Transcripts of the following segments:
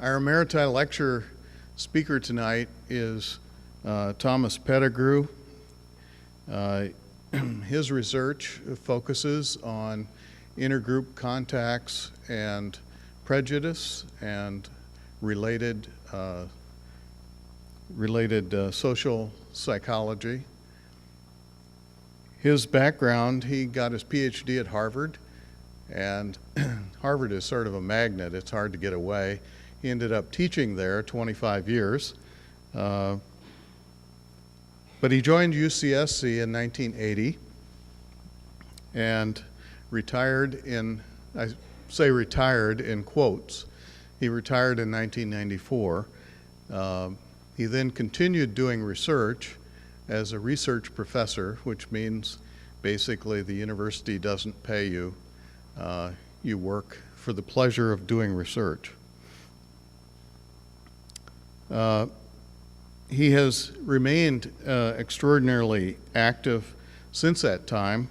Our Emeriti lecture speaker tonight is Thomas Pettigrew. His research focuses on intergroup contacts and prejudice and related social psychology. His background, he got his PhD at Harvard, and Harvard is sort of a magnet. It's hard to get away. He ended up teaching there 25 years. But he joined UCSC in 1980 and retired in, I say retired in quotes. He retired in 1994. He then continued doing research as a research professor, which means basically the university doesn't pay you. You work for the pleasure of doing research. He has remained extraordinarily active since that time.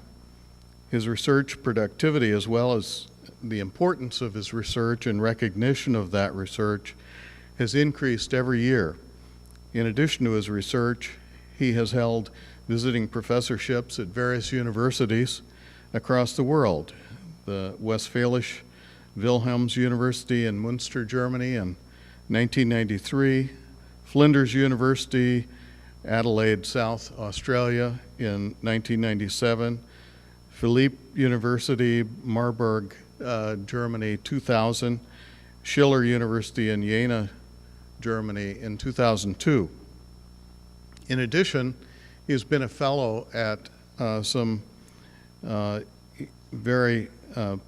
His research productivity, as well as the importance of his research and recognition of that research, has increased every year. In addition to his research, he has held visiting professorships at various universities across the world. The Westfälische Wilhelms University in Münster, Germany in 1993, Flinders University, Adelaide, South Australia in 1997, Philippe University, Marburg, Germany, 2000, Schiller University in Jena, Germany in 2002. In addition, he has been a fellow at some very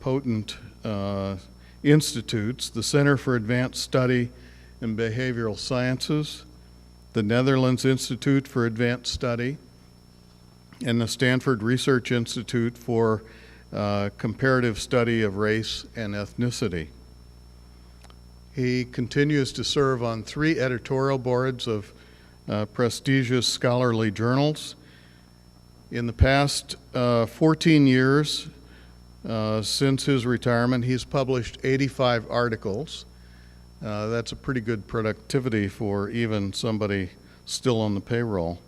potent institutes, the Center for Advanced Study in Behavioral Sciences, the Netherlands Institute for Advanced Study, and the Stanford Research Institute for Comparative Study of Race and Ethnicity. He continues to serve on 3 editorial boards of prestigious scholarly journals. In the past 14 years since his retirement, he's published 85 articles. That's a pretty good productivity for even somebody still on the payroll.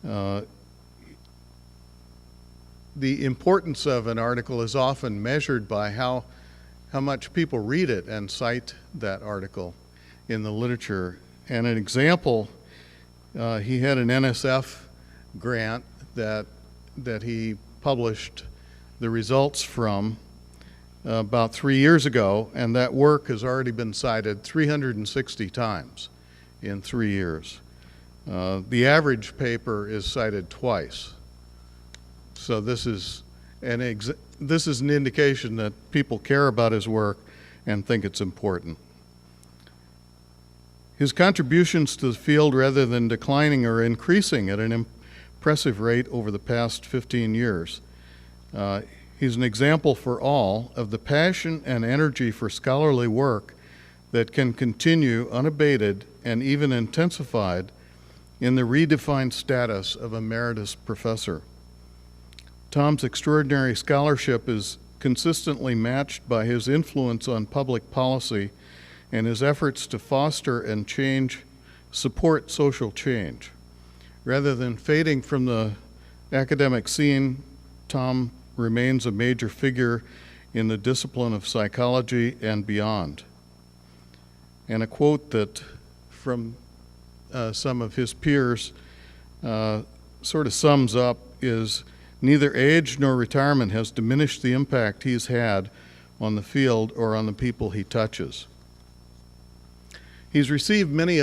The importance of an article is often measured by how much people read it and cite that article in the literature. And an example, he had an NSF grant that he published the results from about 3 years ago, and that work has already been cited 360 times in 3 years. The average paper is cited twice. So this is an indication that people care about his work and think it's important. His contributions to the field, rather than declining, are increasing at an impressive rate over the past 15 years. He's an example for all of the passion and energy for scholarly work that can continue unabated and even intensified in the redefined status of emeritus professor. Tom's extraordinary scholarship is consistently matched by his influence on public policy and his efforts to foster and support social change. Rather than fading from the academic scene, Tom remains a major figure in the discipline of psychology and beyond. And a quote that from some of his peers sort of sums up is, "Neither age nor retirement has diminished the impact he's had on the field or on the people he touches." He's received many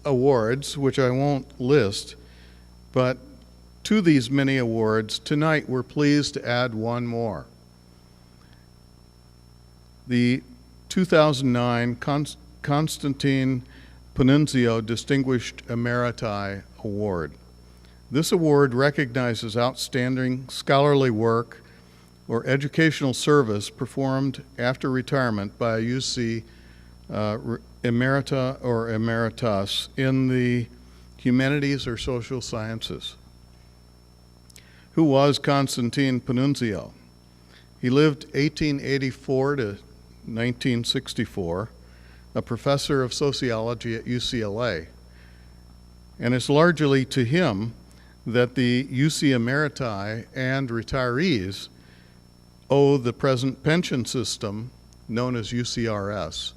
awards, which I won't list, but to these many awards, tonight we're pleased to add one more. The 2009 Constantine Panunzio Distinguished Emeriti Award. This award recognizes outstanding scholarly work or educational service performed after retirement by a UC emerita or emeritus in the humanities or social sciences. Who was Constantine Panunzio? He lived 1884 to 1964. a professor of sociology at UCLA. And it's largely to him that the UC Emeriti and retirees owe the present pension system known as UCRS,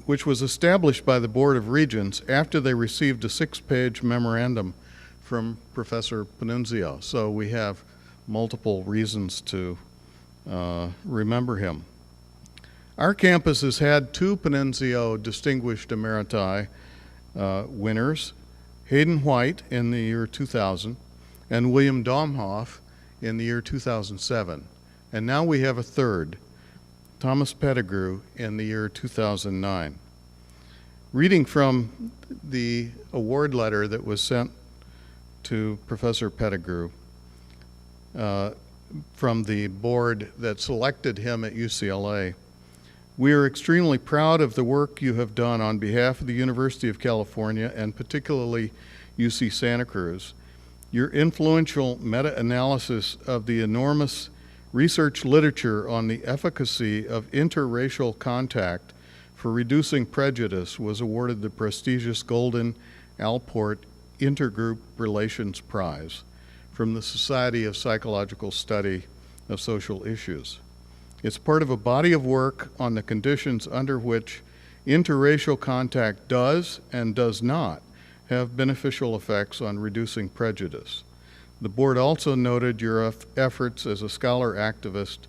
which was established by the Board of Regents after they received a 6-page memorandum from Professor Panunzio. So we have multiple reasons to remember him. Our campus has had 2 Panunzio Distinguished Emeriti winners, Hayden White in the year 2000 and William Domhoff in the year 2007. And now we have a 3rd, Thomas Pettigrew, in the year 2009. Reading from the award letter that was sent to Professor Pettigrew from the board that selected him at UCLA, we are extremely proud of the work you have done on behalf of the University of California and particularly UC Santa Cruz. Your influential meta-analysis of the enormous research literature on the efficacy of interracial contact for reducing prejudice was awarded the prestigious Golden Alport Intergroup Relations Prize from the Society of Psychological Study of Social Issues. It's part of a body of work on the conditions under which interracial contact does and does not have beneficial effects on reducing prejudice. The board also noted your efforts as a scholar activist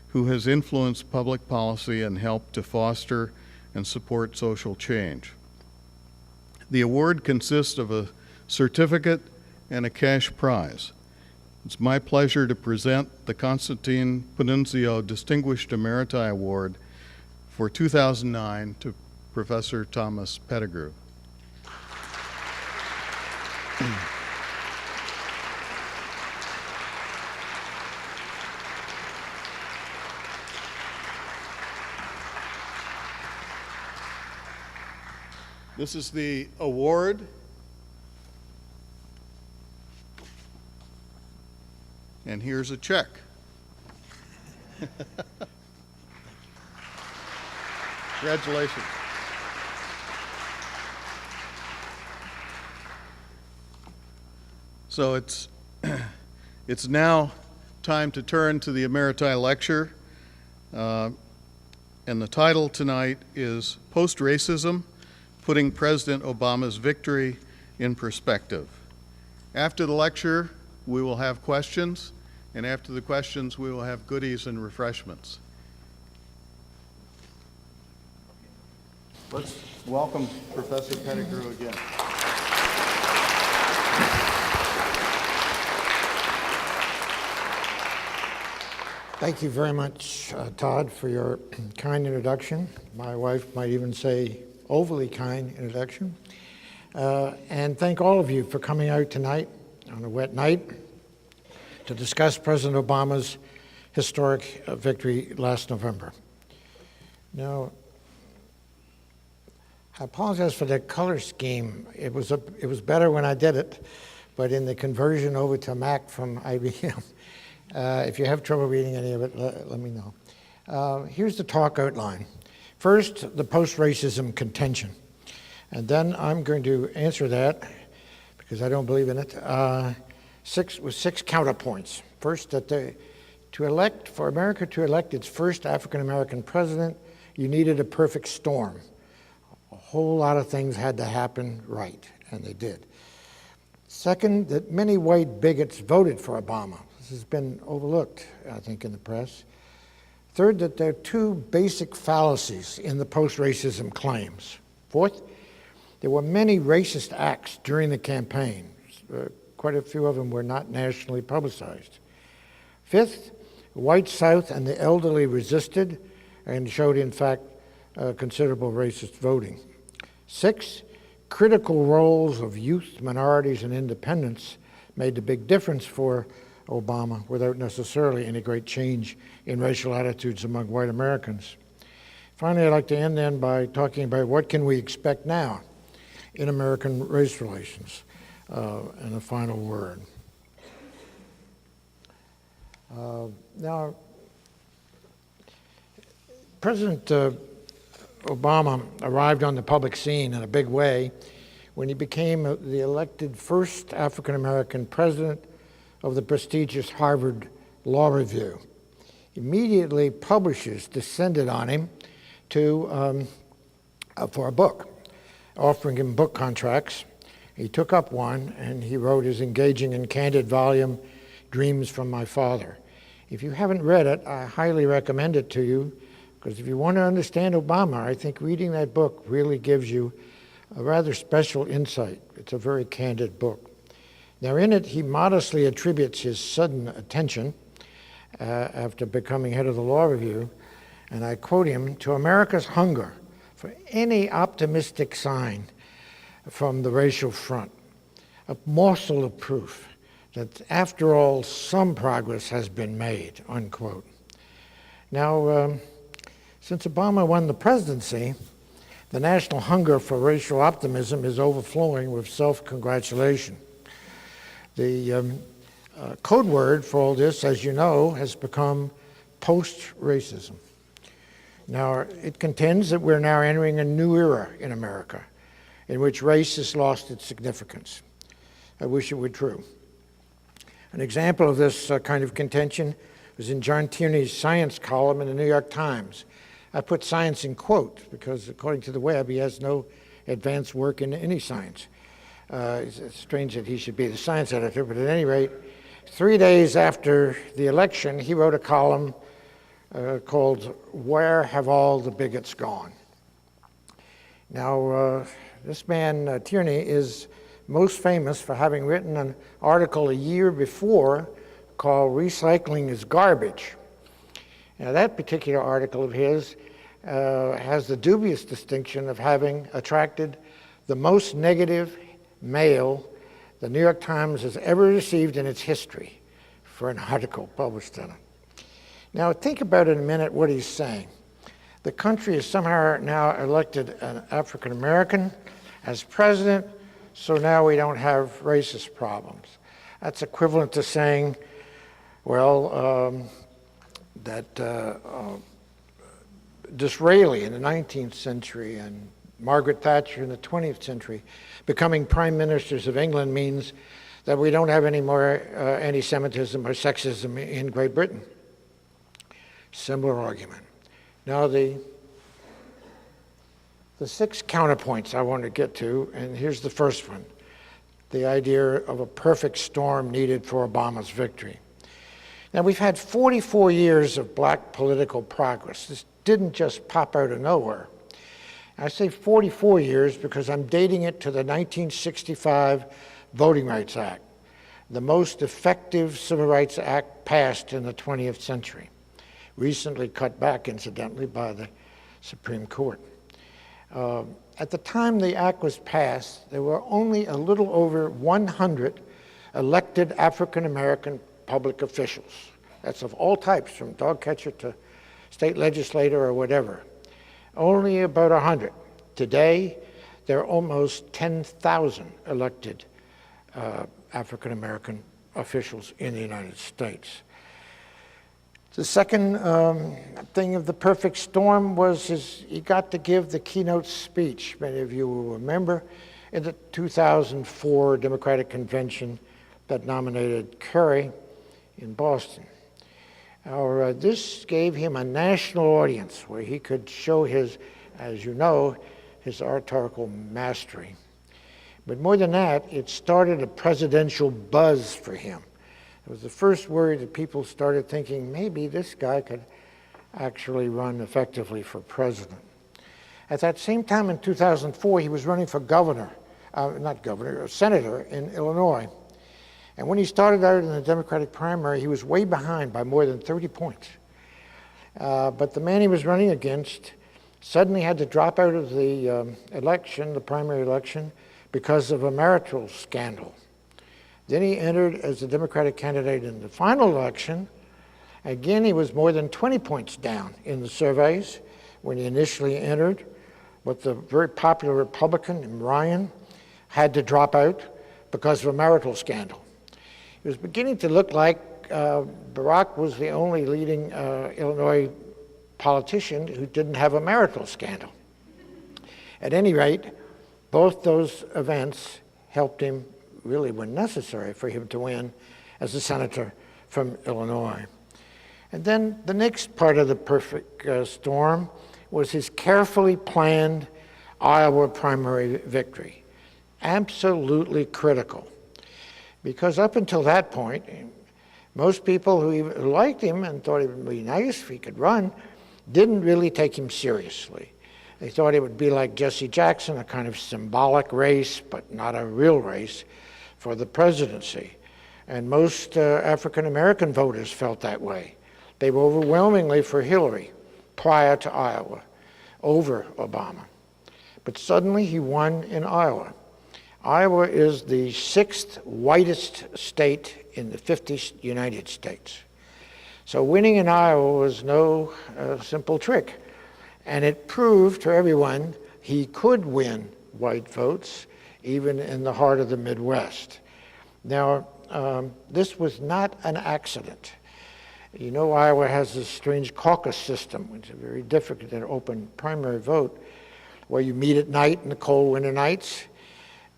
who has influenced public policy and helped to foster and support social change. The award consists of a certificate and a cash prize. It's my pleasure to present the Constantine Panunzio Distinguished Emeriti Award for 2009 to Professor Thomas Pettigrew. This is the award. And here's a check. Congratulations. So it's now time to turn to the Emeriti lecture. And the title tonight is Post-Racism, Putting President Obama's Victory in Perspective. After the lecture, we will have questions, and after the questions, we will have goodies and refreshments. Let's welcome Professor Pettigrew again. Thank you very much, Todd, for your kind introduction. My wife might even say overly kind introduction. And thank all of you for coming out tonight on a wet night to discuss President Obama's historic victory last November. Now, I apologize for the color scheme. It was better when I did it, but in the conversion over to Mac from IBM, if you have trouble reading any of it, let me know. Here's the talk outline. First, the post-racism contention. And then I'm going to answer that, because I don't believe in it, with 6 counterpoints. First, that for America to elect its first African-American president, you needed a perfect storm. A whole lot of things had to happen right, and they did. Second, that many white bigots voted for Obama. This has been overlooked, I think, in the press. Third, that there are 2 basic fallacies in the post-racism claims. Fourth, there were many racist acts during the campaign. Quite a few of them were not nationally publicized. Fifth, the white South and the elderly resisted and showed, in fact, considerable racist voting. Sixth, critical roles of youth, minorities, and independents made a big difference for Obama without necessarily any great change in racial attitudes among white Americans. Finally, I'd like to end then by talking about what can we expect now in American race relations, and a final word. Now, President Obama arrived on the public scene in a big way when he became the elected first African-American president of the prestigious Harvard Law Review. Immediately, publishers descended on him for a book, offering him book contracts. He took up one, and he wrote his engaging and candid volume, Dreams from My Father. If you haven't read it, I highly recommend it to you, because if you want to understand Obama, I think reading that book really gives you a rather special insight. It's a very candid book. Now, in it, he modestly attributes his sudden attention after becoming head of the Law Review, and I quote him, "to America's hunger for any optimistic sign from the racial front, a morsel of proof that after all some progress has been made," unquote. Now, since Obama won the presidency, the national hunger for racial optimism is overflowing with self-congratulation. The code word for all this, as you know, has become post-racism. Now, it contends that we're now entering a new era in America in which race has lost its significance. I wish it were true. An example of this kind of contention was in John Tierney's science column in the New York Times. I put science in quotes because, according to the web, he has no advanced work in any science. It's strange that he should be the science editor, but at any rate, 3 days after the election, he wrote a column called "Where Have All the Bigots Gone?" Now, this man, Tierney, is most famous for having written an article a year before called "Recycling is Garbage." Now, that particular article of his has the dubious distinction of having attracted the most negative mail the New York Times has ever received in its history for an article published in it. Now, think about in a minute what he's saying. The country has somehow now elected an African American as president, so now we don't have racist problems. That's equivalent to saying, well, that Disraeli in the 19th century and Margaret Thatcher in the 20th century becoming prime ministers of England means that we don't have any more anti-Semitism or sexism in Great Britain. Similar argument. Now, the 6 counterpoints I want to get to, and here's the first one, the idea of a perfect storm needed for Obama's victory. Now, we've had 44 years of black political progress. This didn't just pop out of nowhere. I say 44 years because I'm dating it to the 1965 Voting Rights Act, the most effective civil rights act passed in the 20th century, recently cut back, incidentally, by the Supreme Court. At the time the act was passed, there were only a little over 100 elected African-American public officials. That's of all types, from dog catcher to state legislator or whatever. Only about 100. Today, there are almost 10,000 elected African-American officials in the United States. The second thing of the perfect storm was he got to give the keynote speech, many of you will remember, in the 2004 Democratic Convention that nominated Kerry in Boston. Now, this gave him a national audience where he could show his, as you know, his oratorical mastery. But more than that, it started a presidential buzz for him. It was the first word that people started thinking, maybe this guy could actually run effectively for president. At that same time in 2004, he was running for senator in Illinois. And when he started out in the Democratic primary, he was way behind by more than 30 points. But the man he was running against suddenly had to drop out of the election, the primary election, because of a marital scandal. Then he entered as the Democratic candidate in the final election. Again, he was more than 20 points down in the surveys when he initially entered, but the very popular Republican, Ryan, had to drop out because of a marital scandal. It was beginning to look like Barack was the only leading Illinois politician who didn't have a marital scandal. At any rate, both those events helped him, really when necessary, for him to win as a senator from Illinois. And then the next part of the perfect storm was his carefully planned Iowa primary victory. Absolutely critical. Because up until that point, most people who liked him and thought it would be nice if he could run didn't really take him seriously. They thought it would be like Jesse Jackson, a kind of symbolic race, but not a real race for the presidency. And most African American voters felt that way. They were overwhelmingly for Hillary prior to Iowa, over Obama. But suddenly he won in Iowa. Iowa is the 6th whitest state in the 50 United States. So winning in Iowa was no simple trick. And it proved to everyone he could win white votes, even in the heart of the Midwest. Now, this was not an accident. You know, Iowa has this strange caucus system, which is very difficult to open primary vote, where you meet at night in the cold winter nights.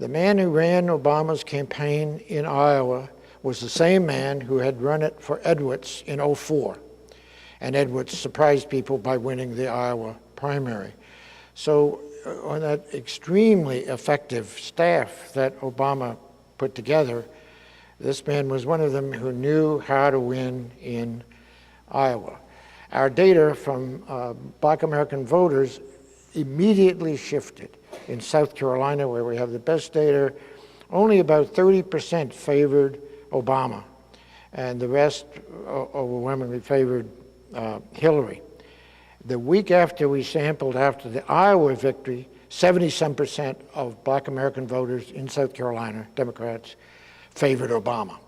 The man who ran Obama's campaign in Iowa was the same man who had run it for Edwards in '04. And Edwards surprised people by winning the Iowa primary. So on that extremely effective staff that Obama put together, this man was one of them who knew how to win in Iowa. Our data from Black American voters immediately shifted. In South Carolina, where we have the best data, only about 30% favored Obama, and the rest overwhelmingly favored Hillary. The week after we sampled after the Iowa victory, 70-some% of Black American voters in South Carolina, Democrats, favored Obama.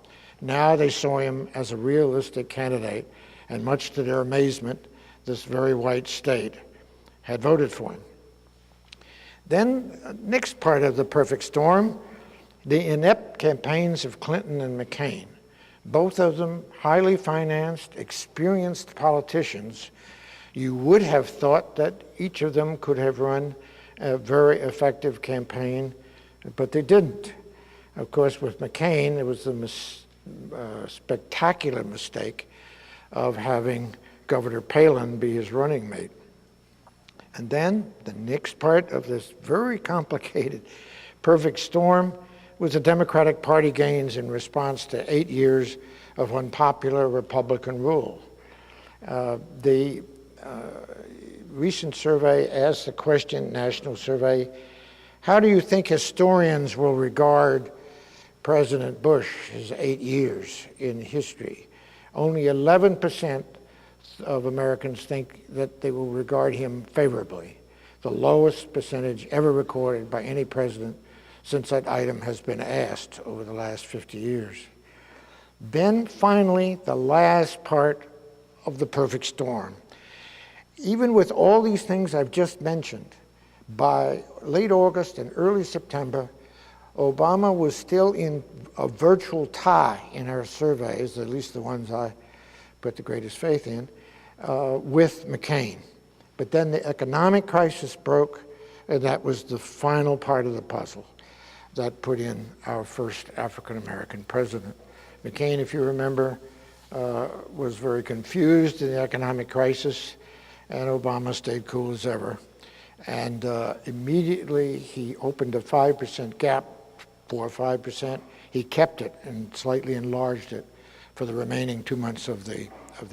Now they saw him as a realistic candidate, and much to their amazement, this very white state had voted for him. Then, next part of the perfect storm, the inept campaigns of Clinton and McCain. Both of them highly financed, experienced politicians. You would have thought that each of them could have run a very effective campaign, but they didn't. Of course, with McCain, it was the spectacular mistake of having Governor Palin be his running mate. And then the next part of this very complicated perfect storm was the Democratic Party gains in response to 8 years of unpopular Republican rule. The recent survey asked the question, national survey, how do you think historians will regard President Bush's 8 years in history? Only 11% of Americans think that they will regard him favorably, the lowest percentage ever recorded by any president since that item has been asked over the last 50 years. Then finally, the last part of the perfect storm. Even with all these things I've just mentioned, by late August and early September, Obama was still in a virtual tie in our surveys, at least the ones I put the greatest faith in, with McCain. But then the economic crisis broke, and that was the final part of the puzzle that put in our first African-American president. McCain, if you remember, was very confused in the economic crisis, and Obama stayed cool as ever. And immediately he opened a 5% gap, 4 or 5%. He kept it and slightly enlarged it for the remaining 2 months of the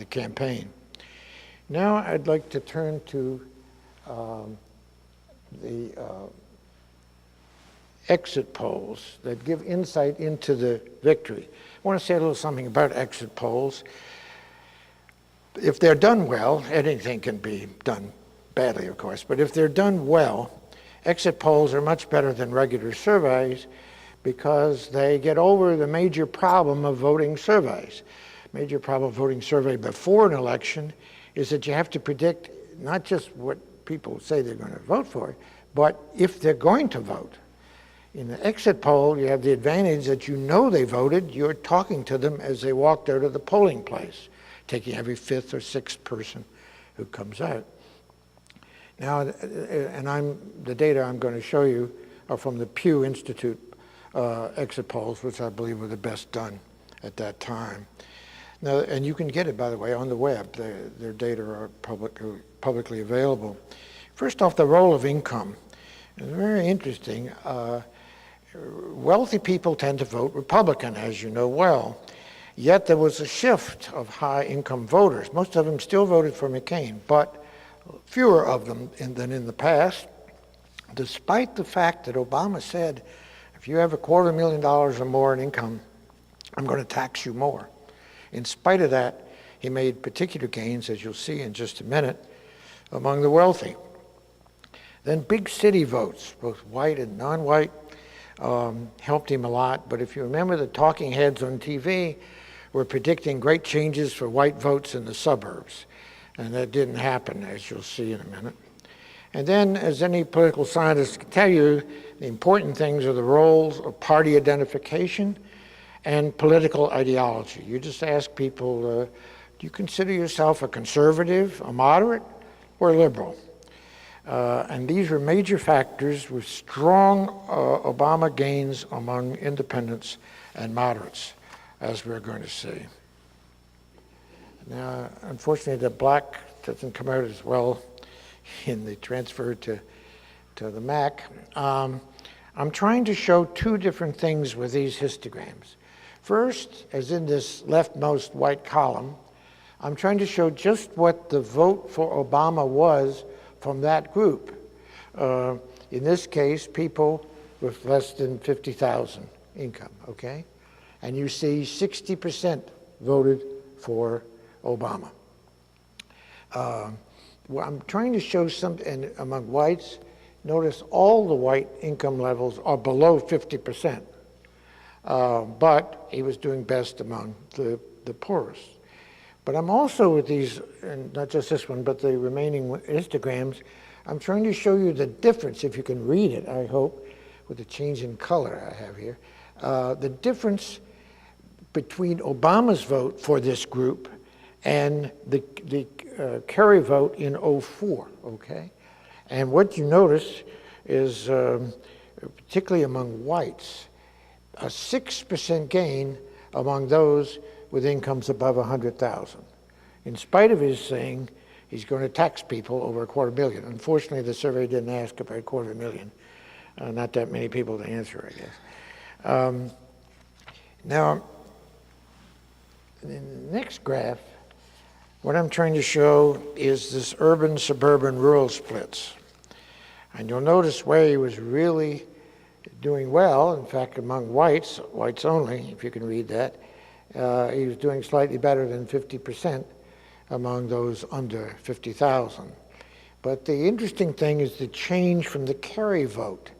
campaign. Now I'd like to turn to the exit polls that give insight into the victory. I want to say a little something about exit polls. If they're done well, anything can be done badly, of course, but if they're done well, exit polls are much better than regular surveys because they get over the major problem of voting surveys. Major problem of voting survey before an election is that you have to predict not just what people say they're going to vote for, but if they're going to vote. In the exit poll, you have the advantage that you know they voted. You're talking to them as they walked out of the polling place, taking every fifth or sixth person who comes out. Now, and the data I'm going to show you are from the Pew Institute exit polls, which I believe were the best done at that time. Now, and you can get it, by the way, on the web. Their data are publicly available. First off, the role of income. It's very interesting. Wealthy people tend to vote Republican, as you know well. Yet there was a shift of high-income voters. Most of them still voted for McCain, but fewer of them than in the past, despite the fact that Obama said, if you have $250,000 or more in income, I'm going to tax you more. In spite of that, he made particular gains, as you'll see in just a minute, among the wealthy. Then big city votes, both white and non-white, helped him a lot. But if you remember, the talking heads on TV were predicting great changes for white votes in the suburbs. And that didn't happen, as you'll see in a minute. And then, as any political scientist can tell you, the important things are the roles of party identification and political ideology. You just ask people, do you consider yourself a conservative, a moderate, or a liberal? And these were major factors with strong Obama gains among independents and moderates, as we're going to see. Now, unfortunately, the black doesn't come out as well in the transfer to the Mac. I'm trying to show two different things with these histograms. First, as in this leftmost white column, I'm trying to show just what the vote for Obama was from that group. In this case, people with less than 50,000 income, okay? And you see 60% voted for Obama. Well, I'm trying to show something among whites. Notice all the white income levels are below 50%, but he was doing best among the poorest. But I'm also with these, and not just this one, but the remaining histograms, I'm trying to show you the difference, if you can read it, I hope, with the change in color I have here, the difference between Obama's vote for this group and the Kerry vote in '04, okay? And what you notice is, particularly among whites, a 6% gain among those with incomes above 100,000. In spite of his saying he's going to tax people over $250,000. Unfortunately, the survey didn't ask about $250,000. Not that many people to answer, I guess. Now, in the next graph, what I'm trying to show is this urban-suburban rural splits. And you'll notice where he was really doing well, in fact, among whites only, if you can read that, he was doing slightly better than 50% among those under 50,000. But the interesting thing is the change from the Kerry vote.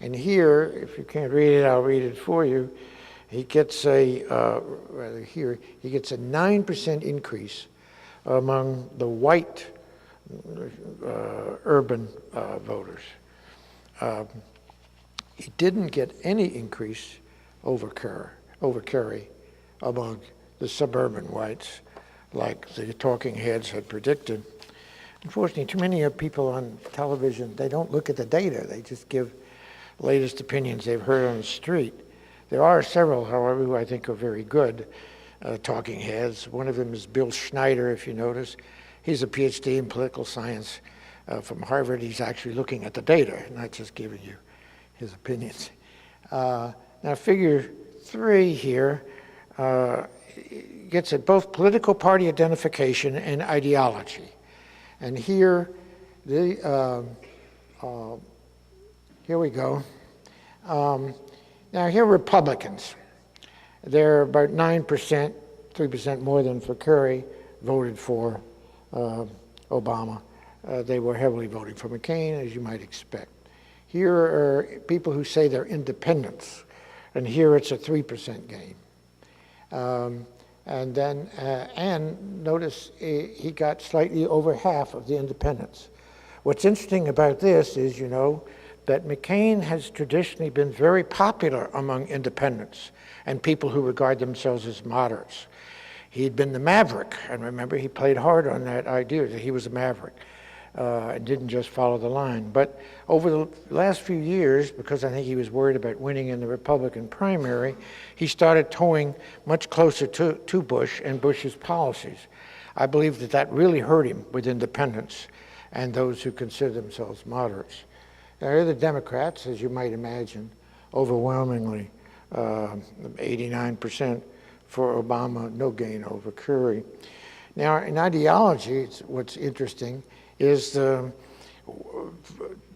And here, if you can't read it, I'll read it for you. He gets he gets a 9% increase among the white urban voters. He didn't get any increase over Kerry among the suburban whites, like the talking heads had predicted. Unfortunately, too many of people on television, they don't look at the data. They just give latest opinions they've heard on the street. There are several, however, who I think are very good talking heads. One of them is Bill Schneider, if you notice. He's a PhD in political science from Harvard. He's actually looking at the data, not just giving you his opinions. Now, figure 3 here gets at both political party identification and ideology. And here, here we go. Now, here are Republicans. They're about 9%, 3% more than for Kerry, voted for Obama. They were heavily voting for McCain, as you might expect. Here are people who say they're independents, and here it's a 3% gain. And then, and notice he got slightly over half of the independents. What's interesting about this is, you know, that McCain has traditionally been very popular among independents and people who regard themselves as moderates. He'd been the maverick, and remember, he played hard on that idea that he was a maverick. and didn't just follow the line. But over the last few years, because I think he was worried about winning in the Republican primary, he started towing much closer to Bush and Bush's policies. I believe that that really hurt him with independents and those who consider themselves moderates. Now, the Democrats, as you might imagine, overwhelmingly 89% for Obama, no gain over Kerry. Now, in ideology, what's interesting is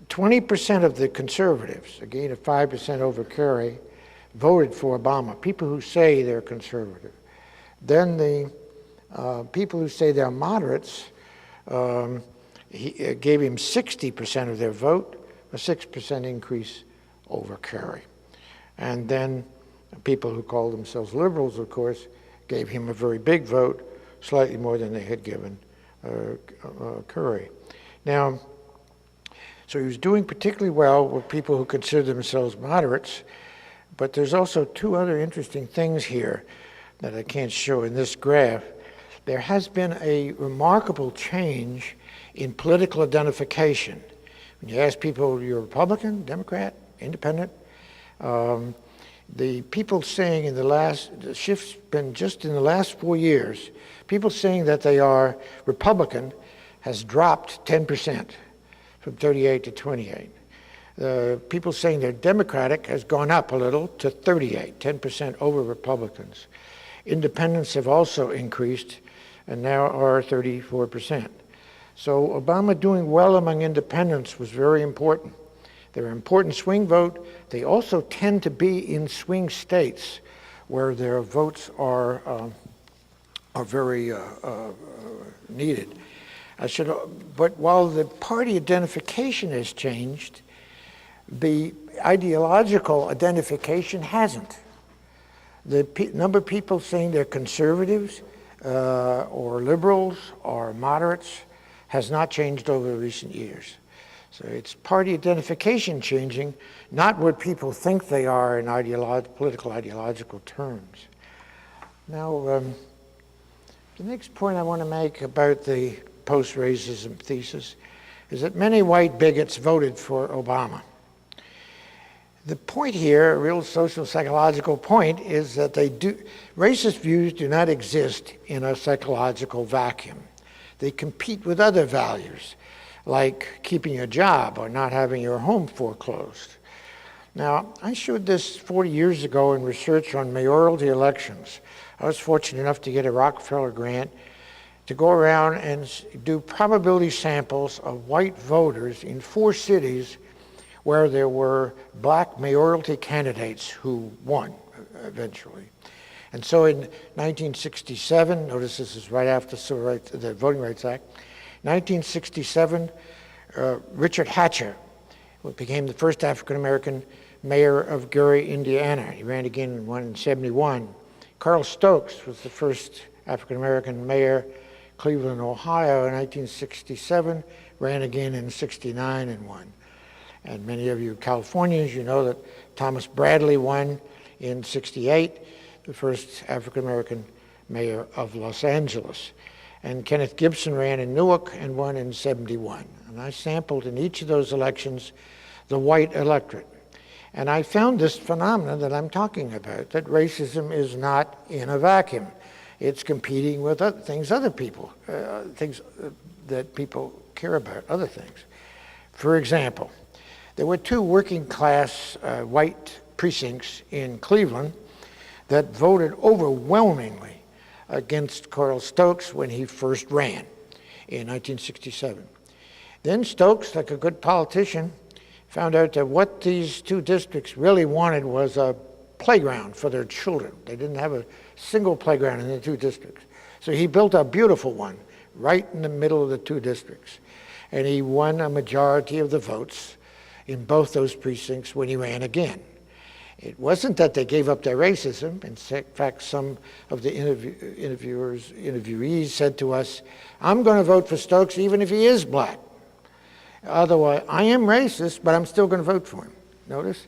20% of the conservatives, a gain of 5% over Kerry, voted for Obama, people who say they're conservative. Then the people who say they're moderates, he gave him 60% of their vote, a 6% increase over Kerry. And then people who call themselves liberals, of course, gave him a very big vote, slightly more than they had given Kerry. Now, so he was doing particularly well with people who consider themselves moderates, but there's also two other interesting things here that I can't show in this graph. There has been a remarkable change in political identification. When you ask people, you're Republican, Democrat, Independent, the people saying the shift's been just in the last 4 years, people saying that they are Republican has dropped 10% from 38 to 28. People saying they're Democratic has gone up a little to 38, 10% over Republicans. Independents have also increased and now are 34%. So Obama doing well among independents was very important. They're an important swing vote. They also tend to be in swing states where their votes are very needed. But while the party identification has changed, the ideological identification hasn't. The number of people saying they're conservatives or liberals or moderates has not changed over recent years. So it's party identification changing, not what people think they are in political ideological terms. Now, the next point I want to make about the post-racism thesis is that many white bigots voted for Obama. The point here, a real social psychological point, is that racist views do not exist in a psychological vacuum. They compete with other values, like keeping a job or not having your home foreclosed. Now, I showed this 40 years ago in research on mayoralty elections. I was fortunate enough to get a Rockefeller grant to go around and do probability samples of white voters in 4 cities where there were black mayoralty candidates who won eventually. And so in 1967, notice this is right after the Voting Rights Act, 1967, Richard Hatcher became the first African-American mayor of Gary, Indiana. He ran again and won in 71. Carl Stokes was the first African-American mayor, Cleveland, Ohio in 1967, ran again in 69 and won. And many of you Californians, you know that Thomas Bradley won in 68, the first African-American mayor of Los Angeles. And Kenneth Gibson ran in Newark and won in 71. And I sampled in each of those elections the white electorate. And I found this phenomenon that I'm talking about, that racism is not in a vacuum. It's competing with other things that people care about, other things. For example, there were 2 working class white precincts in Cleveland that voted overwhelmingly against Carl Stokes when he first ran in 1967. Then Stokes, like a good politician, found out that what these 2 districts really wanted was a playground for their children. They didn't have a single playground in the 2 districts. So he built a beautiful one right in the middle of the 2 districts. And he won a majority of the votes in both those precincts when he ran again. It wasn't that they gave up their racism. In fact, some of the interviewees said to us, I'm going to vote for Stokes even if he is black. Otherwise, I am racist, but I'm still going to vote for him. Notice?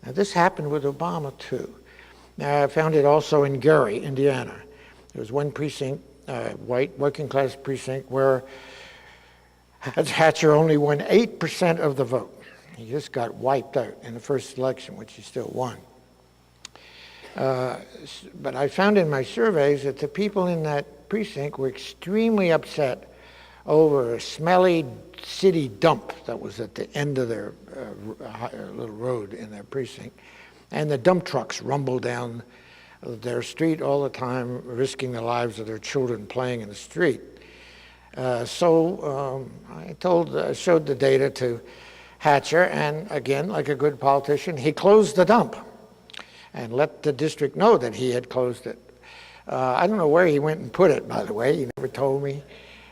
Now, this happened with Obama, too. Now, I found it also in Gary, Indiana. There was one precinct, white working class precinct, where Hatcher only won 8% of the vote. He just got wiped out in the first election, which he still won. But I found in my surveys that the people in that precinct were extremely upset over a smelly city dump that was at the end of their little road in their precinct. And the dump trucks rumbled down their street all the time, risking the lives of their children playing in the street. So I showed the data to Hatcher, and again, like a good politician, he closed the dump and let the district know that he had closed it. I don't know where he went and put it, by the way. He never told me,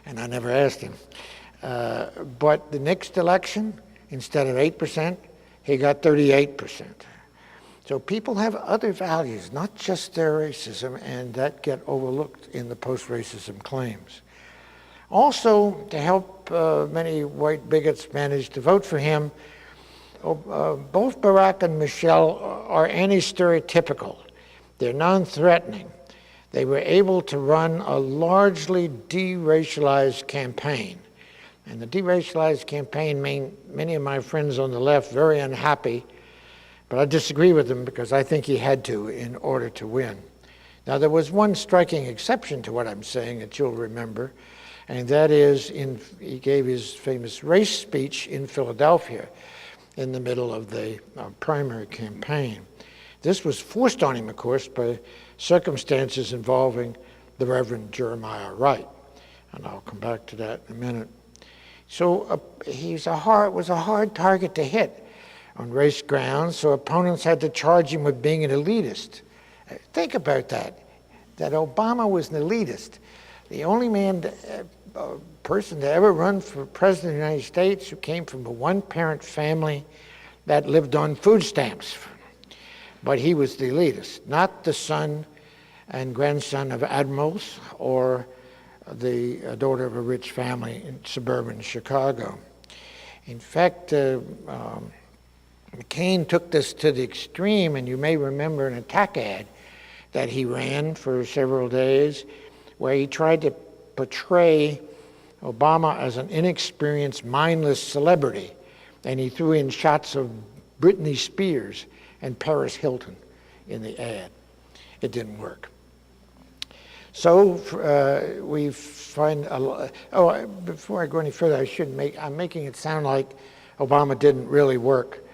and I never asked him. But the next election, instead of 8%, he got 38%. So people have other values, not just their racism, and that get overlooked in the post-racism claims. Also, to help many white bigots manage to vote for him, both Barack and Michelle are anti-stereotypical. They're non-threatening. They were able to run a largely deracialized campaign. And the deracialized campaign made many of my friends on the left very unhappy, but I disagree with them because I think he had to in order to win. Now, there was one striking exception to what I'm saying that you'll remember, and that is he gave his famous race speech in Philadelphia in the middle of the primary campaign. This was forced on him, of course, by circumstances involving the Reverend Jeremiah Wright, and I'll come back to that in a minute. So he was a hard target to hit on race grounds, so opponents had to charge him with being an elitist. Think about that Obama was an elitist. The only person to ever run for president of the United States who came from a one-parent family that lived on food stamps. But he was the elitist, not the son and grandson of admirals or the daughter of a rich family in suburban Chicago. In fact, McCain took this to the extreme, and you may remember an attack ad that he ran for several days where he tried to portray Obama as an inexperienced, mindless celebrity, and he threw in shots of Britney Spears and Paris Hilton in the ad. It didn't work. So we find before I go any further, I'm making it sound like Obama didn't really work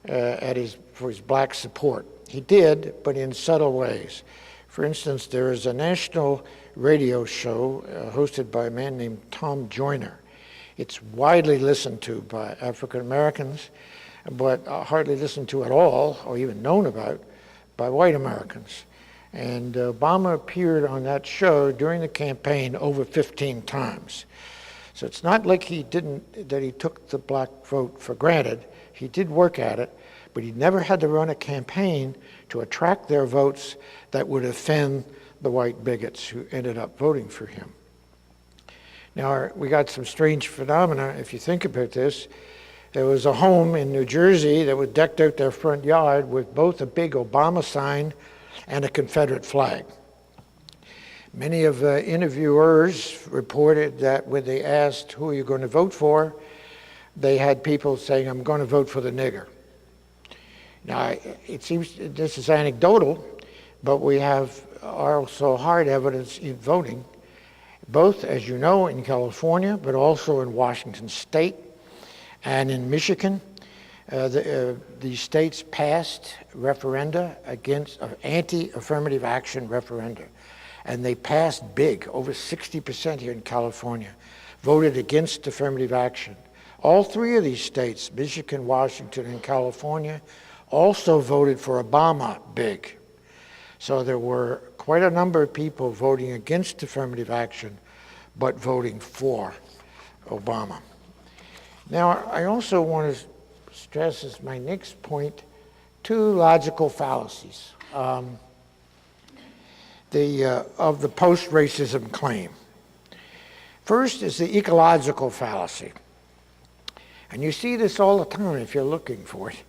for his black support. He did, but in subtle ways. For instance, there is a national radio show hosted by a man named Tom Joyner. It's widely listened to by African Americans, but hardly listened to at all, or even known about, by white Americans. And Obama appeared on that show during the campaign over 15 times. So it's not like he took the black vote for granted. He did work at it, but he never had to run a campaign to attract their votes that would offend the white bigots who ended up voting for him. Now, we got some strange phenomena if you think about this. There was a home in New Jersey that was decked out their front yard with both a big Obama sign and a Confederate flag. Many of the interviewers reported that when they asked, who are you going to vote for, they had people saying, I'm going to vote for the nigger. Now, it seems this is anecdotal, but we have also hard evidence in voting, both, as you know, in California, but also in Washington State and in Michigan. The states passed referenda against anti-affirmative action referenda, and they passed big, over 60% here in California, voted against affirmative action. All three of these states, Michigan, Washington, and California, also voted for Obama big. So there were quite a number of people voting against affirmative action, but voting for Obama. Now, I also want to stress as my next point two logical fallacies of the post-racism claim. First is the ecological fallacy. And you see this all the time if you're looking for it.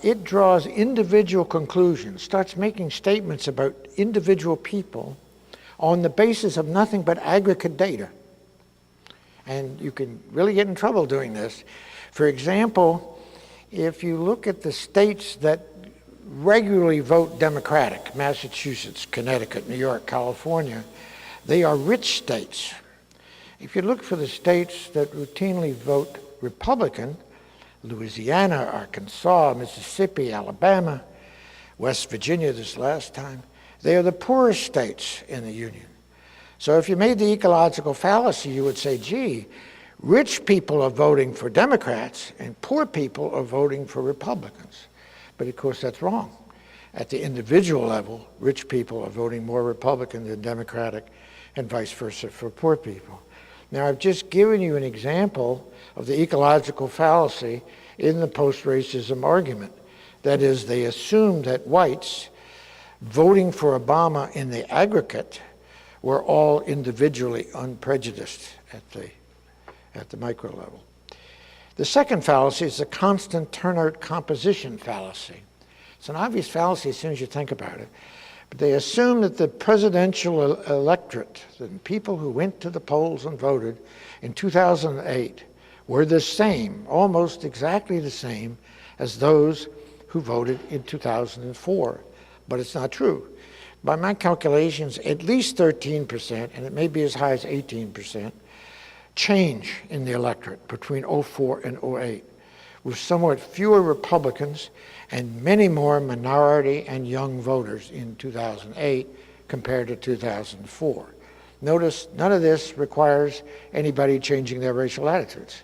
It draws individual conclusions, starts making statements about individual people on the basis of nothing but aggregate data. And you can really get in trouble doing this. For example, if you look at the states that regularly vote Democratic, Massachusetts, Connecticut, New York, California, they are rich states. If you look for the states that routinely vote Republican, Louisiana, Arkansas, Mississippi, Alabama, West Virginia this last time, they are the poorest states in the Union. So if you made the ecological fallacy, you would say, gee, rich people are voting for Democrats and poor people are voting for Republicans. But of course that's wrong. At the individual level, rich people are voting more Republican than Democratic and vice versa for poor people. Now I've just given you an example of the ecological fallacy in the post-racism argument. That is, they assume that whites voting for Obama in the aggregate were all individually unprejudiced at the micro level. The second fallacy is the constant turnout composition fallacy. It's an obvious fallacy as soon as you think about it. But they assume that the presidential electorate, the people who went to the polls and voted in 2008, were the same, almost exactly the same, as those who voted in 2004. But it's not true. By my calculations, at least 13%, and it may be as high as 18%, change in the electorate between 04 and 08, with somewhat fewer Republicans and many more minority and young voters in 2008 compared to 2004. Notice none of this requires anybody changing their racial attitudes.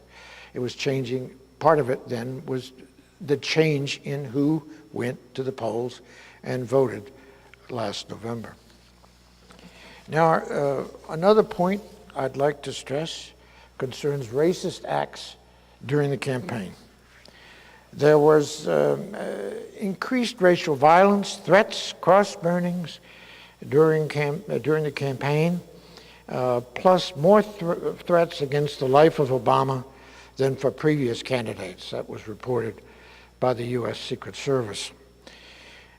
It was changing, part of it then was the change in who went to the polls and voted last November. Now, another point I'd like to stress concerns racist acts during the campaign. There was increased racial violence, threats, cross burnings during the campaign, plus more threats against the life of Obama than for previous candidates. That was reported by the U.S. Secret Service.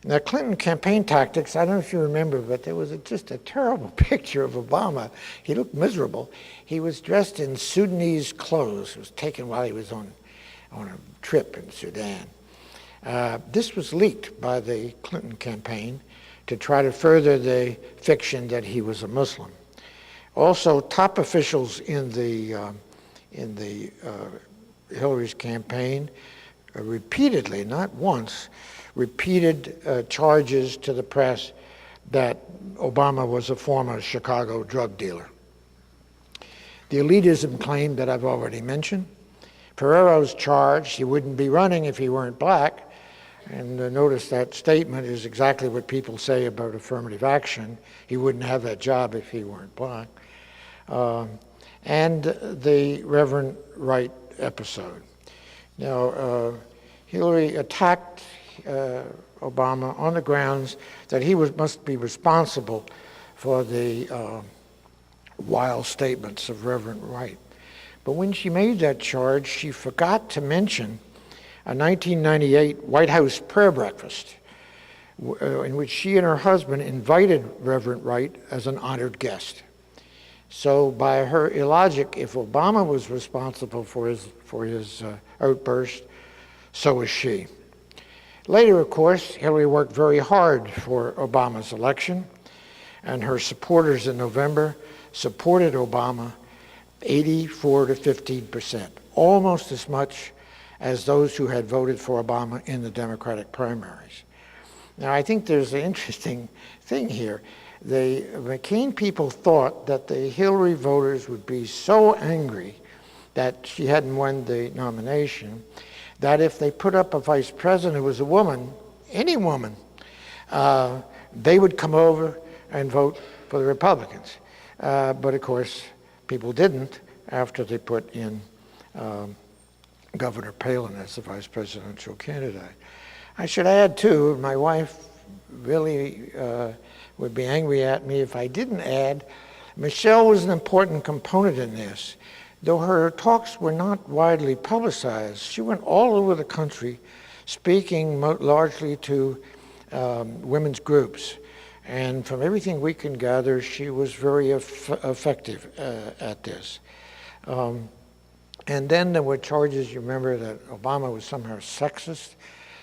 Now, Clinton campaign tactics, I don't know if you remember, but there was just a terrible picture of Obama. He looked miserable. He was dressed in Sudanese clothes. It was taken while he was on a trip in Sudan. This was leaked by the Clinton campaign to try to further the fiction that he was a Muslim. Also, top officials in the Hillary's campaign repeatedly, not once, repeated charges to the press that Obama was a former Chicago drug dealer. The elitism claim that I've already mentioned. Ferrero's charge he wouldn't be running if he weren't black. And notice that statement is exactly what people say about affirmative action. He wouldn't have that job if he weren't black. And the Reverend Wright episode. Now, Hillary attacked Obama on the grounds that he must be responsible for the wild statements of Reverend Wright. But when she made that charge, she forgot to mention a 1998 White House prayer breakfast in which she and her husband invited Reverend Wright as an honored guest. So by her illogic, if Obama was responsible for his outburst, so was she. Later, of course, Hillary worked very hard for Obama's election, and her supporters in November supported Obama 84 to 15%, almost as much as those who had voted for Obama in the Democratic primaries. Now, I think there's an interesting thing here. The McCain people thought that the Hillary voters would be so angry that she hadn't won the nomination that if they put up a vice president who was a woman, any woman, they would come over and vote for the Republicans. But of course, people didn't after they put in Governor Palin as the vice presidential candidate. I should add, too, my wife really would be angry at me if I didn't add, Michelle was an important component in this. Though her talks were not widely publicized, she went all over the country speaking largely to women's groups. And from everything we can gather, she was very effective at this. And then there were charges, you remember, that Obama was somehow sexist.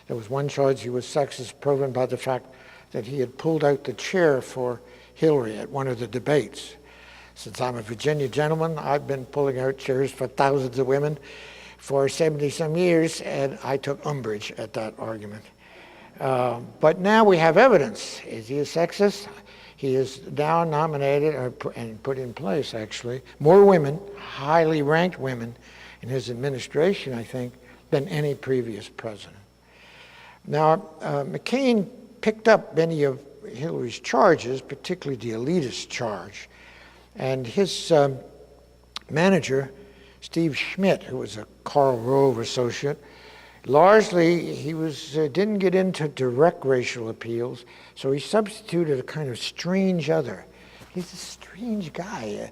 There was one charge he was sexist, proven by the fact that he had pulled out the chair for Hillary at one of the debates. Since I'm a Virginia gentleman, I've been pulling out chairs for thousands of women for 70-some years, and I took umbrage at that argument. But now we have evidence. Is he a sexist? He is now nominated and put in place, actually, more women, highly ranked women, in his administration, I think, than any previous president. Now, McCain picked up many of Hillary's charges, particularly the elitist charge. And his manager, Steve Schmidt, who was a Karl Rove associate, largely he didn't get into direct racial appeals, so he substituted a kind of strange other. He's a strange guy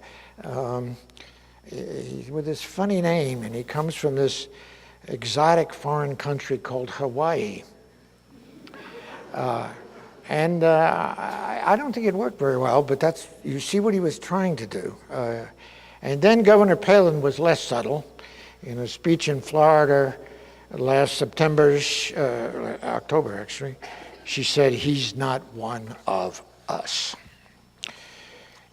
with this funny name, and he comes from this exotic foreign country called Hawaii. I don't think it worked very well, but you see what he was trying to do. And then Governor Palin was less subtle. In a speech in Florida last October actually, she said, "He's not one of us."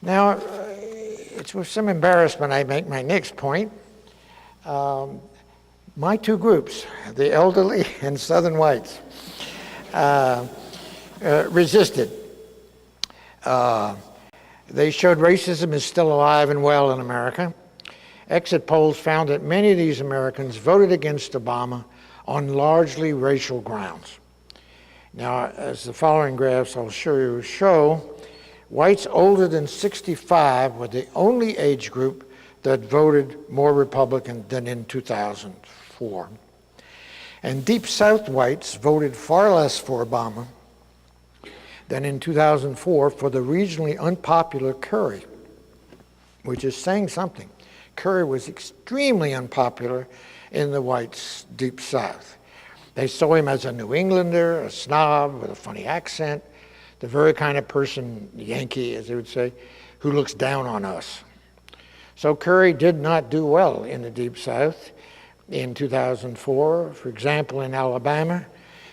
Now, it's with some embarrassment I make my next point. My two groups, the elderly and Southern whites, resisted. They showed racism is still alive and well in America. Exit polls found that many of these Americans voted against Obama on largely racial grounds. Now, as the following graphs I'll show, whites older than 65 were the only age group that voted more Republican than in 2004. And Deep South whites voted far less for Obama than in 2004 for the regionally unpopular Curry, which is saying something. Curry was extremely unpopular in the whites' Deep South. They saw him as a New Englander, a snob with a funny accent, the very kind of person, Yankee, as they would say, who looks down on us. So Curry did not do well in the Deep South in 2004. For example, in Alabama,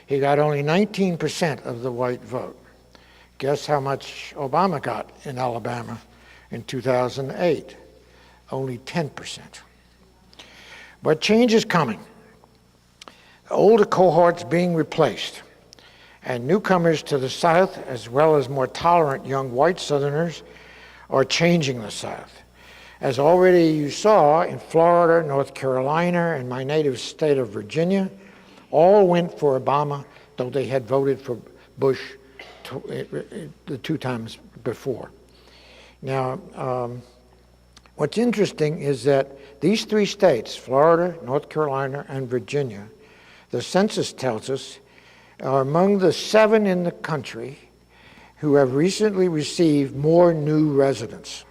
he got only 19% of the white vote. Guess how much Obama got in Alabama in 2008? Only 10%. But change is coming. Older cohorts being replaced, and newcomers to the South, as well as more tolerant young white Southerners, are changing the South. As already you saw in Florida, North Carolina, and my native state of Virginia, all went for Obama, though they had voted for Bush the two times before. Now, what's interesting is that these three states, Florida, North Carolina, and Virginia, the census tells us, are among the 7 in the country who have recently received more new residents.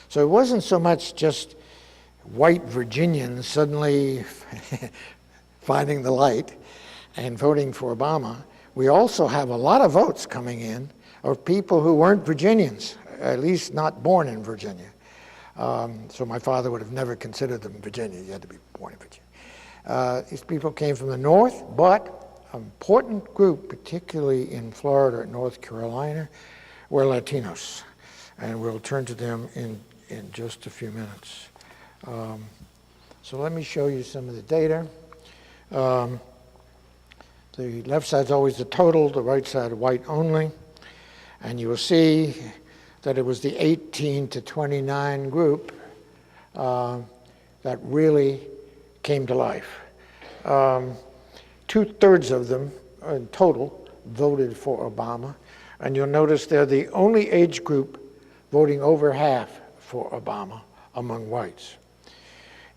So it wasn't so much just white Virginians suddenly finding the light and voting for Obama. We also have a lot of votes coming in of people who weren't Virginians, at least not born in Virginia. So my father would have never considered them Virginia. You had to be born in Virginia. These people came from the north, but an important group, particularly in Florida and North Carolina, were Latinos. And we'll turn to them in just a few minutes. So let me show you some of the data. The left side's always the total, the right side white only. And you will see that it was the 18 to 29 group that really came to life. 2/3 of them in total voted for Obama. And you'll notice they're the only age group voting over half for Obama among whites.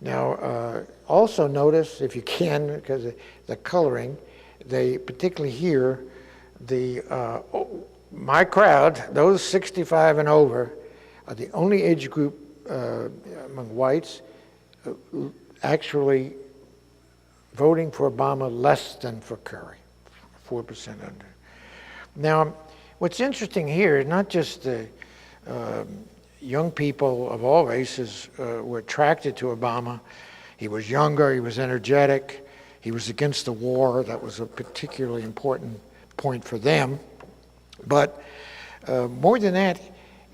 Now, also notice, if you can, because of the coloring, they particularly here, my crowd, those 65 and over, are the only age group among whites actually voting for Obama less than for Curry, 4% under. Now, what's interesting here is not just the young people of all races were attracted to Obama. He was younger, he was energetic, he was against the war. That was a particularly important point for them. But more than that,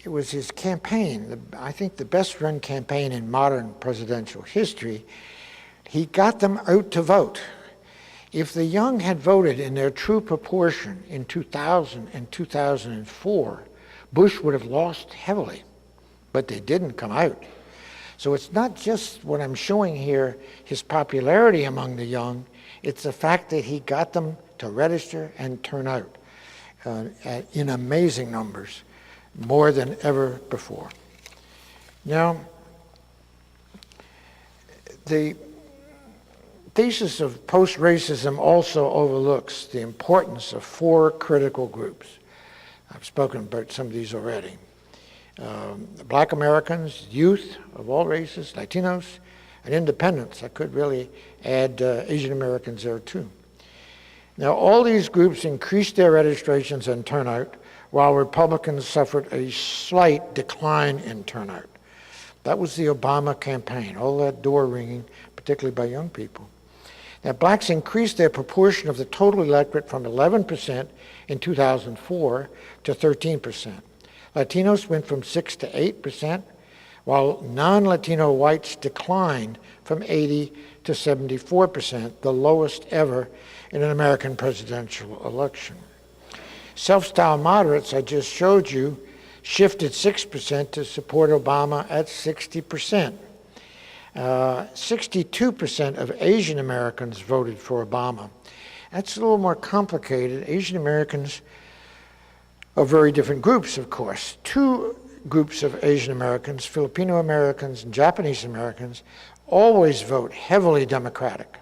it was his campaign. I think the best run campaign in modern presidential history. He got them out to vote. If the young had voted in their true proportion in 2000 and 2004, Bush would have lost heavily, but they didn't come out. So it's not just what I'm showing here, his popularity among the young, it's the fact that he got them to register and turn out in amazing numbers, more than ever before. Now, the thesis of post-racism also overlooks the importance of 4 critical groups. I've spoken about some of these already. Black Americans, youth of all races, Latinos, and independents. I could really add Asian Americans there too. Now, all these groups increased their registrations and turnout, while Republicans suffered a slight decline in turnout. That was the Obama campaign, all that door ringing, particularly by young people. Now, blacks increased their proportion of the total electorate from 11% in 2004 to 13%. Latinos went from 6 to 8%, while non-Latino whites declined from 80 to 74%, the lowest ever in an American presidential election. Self-styled moderates, I just showed you, shifted 6% to support Obama at 60%. 62% of Asian Americans voted for Obama. That's a little more complicated. Asian Americans are very different groups, of course. 2 groups of Asian Americans, Filipino Americans and Japanese Americans, always vote heavily Democratic.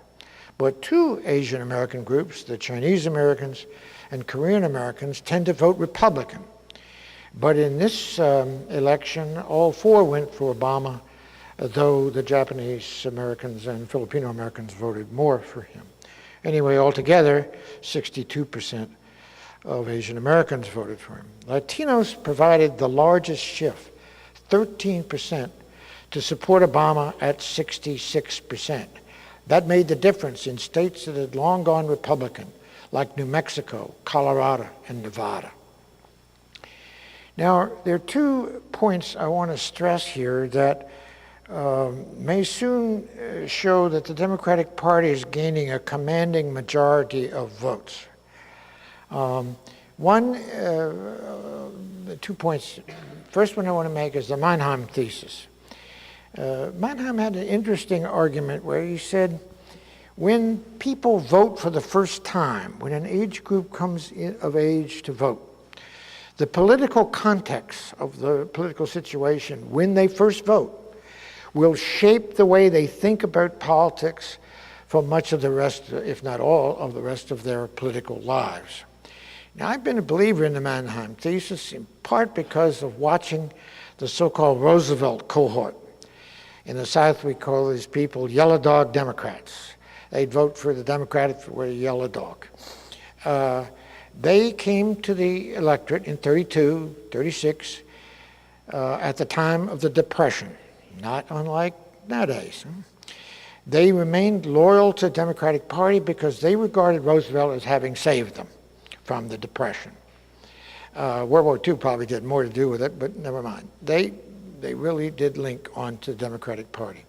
But 2 Asian American groups, the Chinese Americans and Korean Americans, tend to vote Republican. But in this election, all 4 went for Obama, though the Japanese Americans and Filipino Americans voted more for him. Anyway, altogether, 62% of Asian Americans voted for him. Latinos provided the largest shift, 13%, to support Obama at 66%. That made the difference in states that had long gone Republican, like New Mexico, Colorado, and Nevada. Now, there are 2 points I want to stress here that may soon show that the Democratic Party is gaining a commanding majority of votes. 2 points. First one I want to make is the Mannheim thesis. Mannheim had an interesting argument where he said, when people vote for the first time, when an age group comes of age to vote, the political context of the political situation when they first vote will shape the way they think about politics for much of the rest, if not all, of the rest of their political lives. Now, I've been a believer in the Mannheim thesis, in part because of watching the so-called Roosevelt cohort. In the South, we call these people yellow dog Democrats. They'd vote for the Democrat if it were a yellow dog. They came to the electorate in 32, 36, at the time of the Depression, not unlike nowadays. They remained loyal to the Democratic Party because they regarded Roosevelt as having saved them from the Depression. World War II probably did more to do with it, but never mind. They really did link on to the Democratic Party.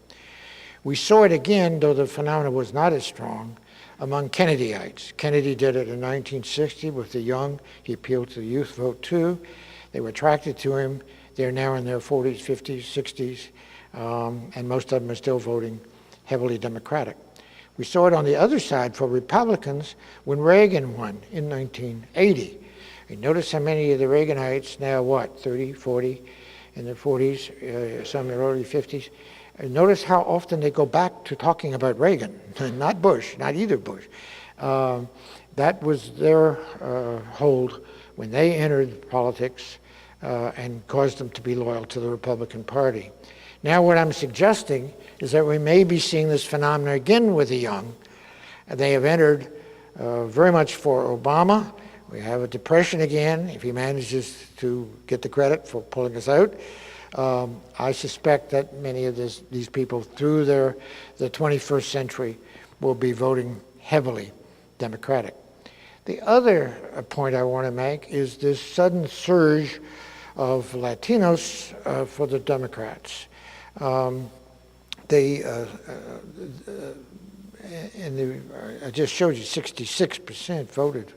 We saw it again, though the phenomenon was not as strong, among Kennedyites. Kennedy did it in 1960 with the young. He appealed to the youth vote too. They were attracted to him. They're now in their 40s, 50s, 60s, and most of them are still voting heavily Democratic. We saw it on the other side for Republicans when Reagan won in 1980. You notice how many of the Reaganites now, 30, 40, in their 40s, some in their early 50s. Notice how often they go back to talking about Reagan, not Bush, not either Bush. That was their hold when they entered politics and caused them to be loyal to the Republican Party. Now what I'm suggesting is that we may be seeing this phenomenon again with the young. They have entered very much for Obama. We have a depression again, if he manages to get the credit for pulling us out. I suspect that many of these people through the 21st century will be voting heavily Democratic. The other point I want to make is this sudden surge of Latinos for the Democrats. I just showed you 66% voted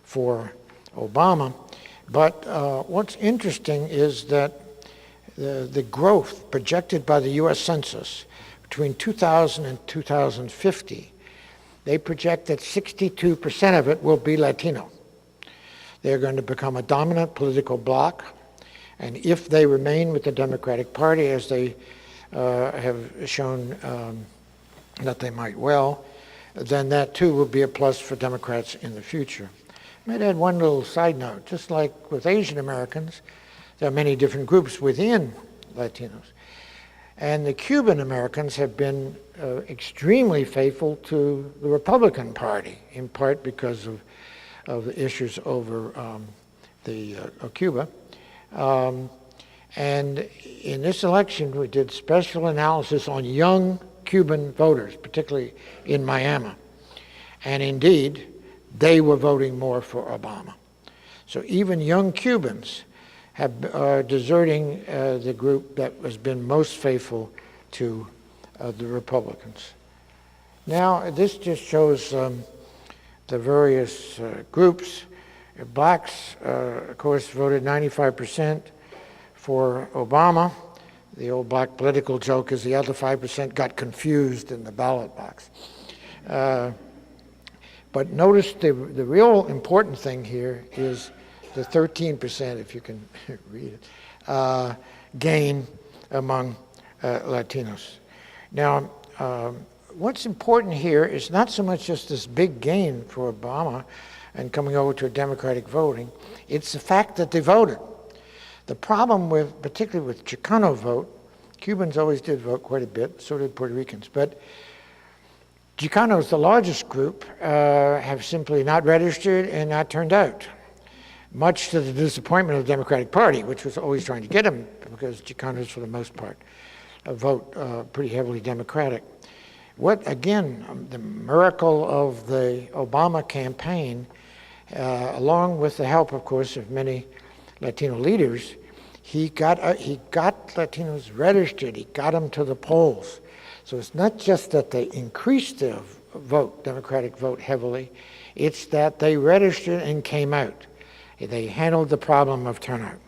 for Obama, but what's interesting is that the growth projected by the U.S. Census between 2000 and 2050, they project that 62% of it will be Latino. They're going to become a dominant political bloc, and if they remain with the Democratic Party, as they have shown that they might well, then that too will be a plus for Democrats in the future. I might add one little side note. Just like with Asian Americans, there are many different groups within Latinos. And the Cuban Americans have been extremely faithful to the Republican Party, in part because of the issues over Cuba. And in this election, we did special analysis on young Cuban voters, particularly in Miami. And indeed, they were voting more for Obama. So even young Cubans are deserting the group that has been most faithful to the Republicans. Now, this just shows the various groups. Blacks, of course, voted 95% for Obama. The old black political joke is the other 5% got confused in the ballot box. But notice the real important thing here is the 13%, if you can read it, gain among Latinos. Now, what's important here is not so much just this big gain for Obama and coming over to a Democratic voting, it's the fact that they voted. The problem with, particularly with Chicano vote, Cubans always did vote quite a bit, so did Puerto Ricans, but Chicanos, the largest group, have simply not registered and not turned out, much to the disappointment of the Democratic Party, which was always trying to get them, because Chicanos, for the most part, vote pretty heavily Democratic. What, again, the miracle of the Obama campaign, along with the help, of course, of many Latino leaders, he got Latinos registered, he got them to the polls. So it's not just that they increased their vote, Democratic vote heavily, it's that they registered and came out. They handled the problem of turnout.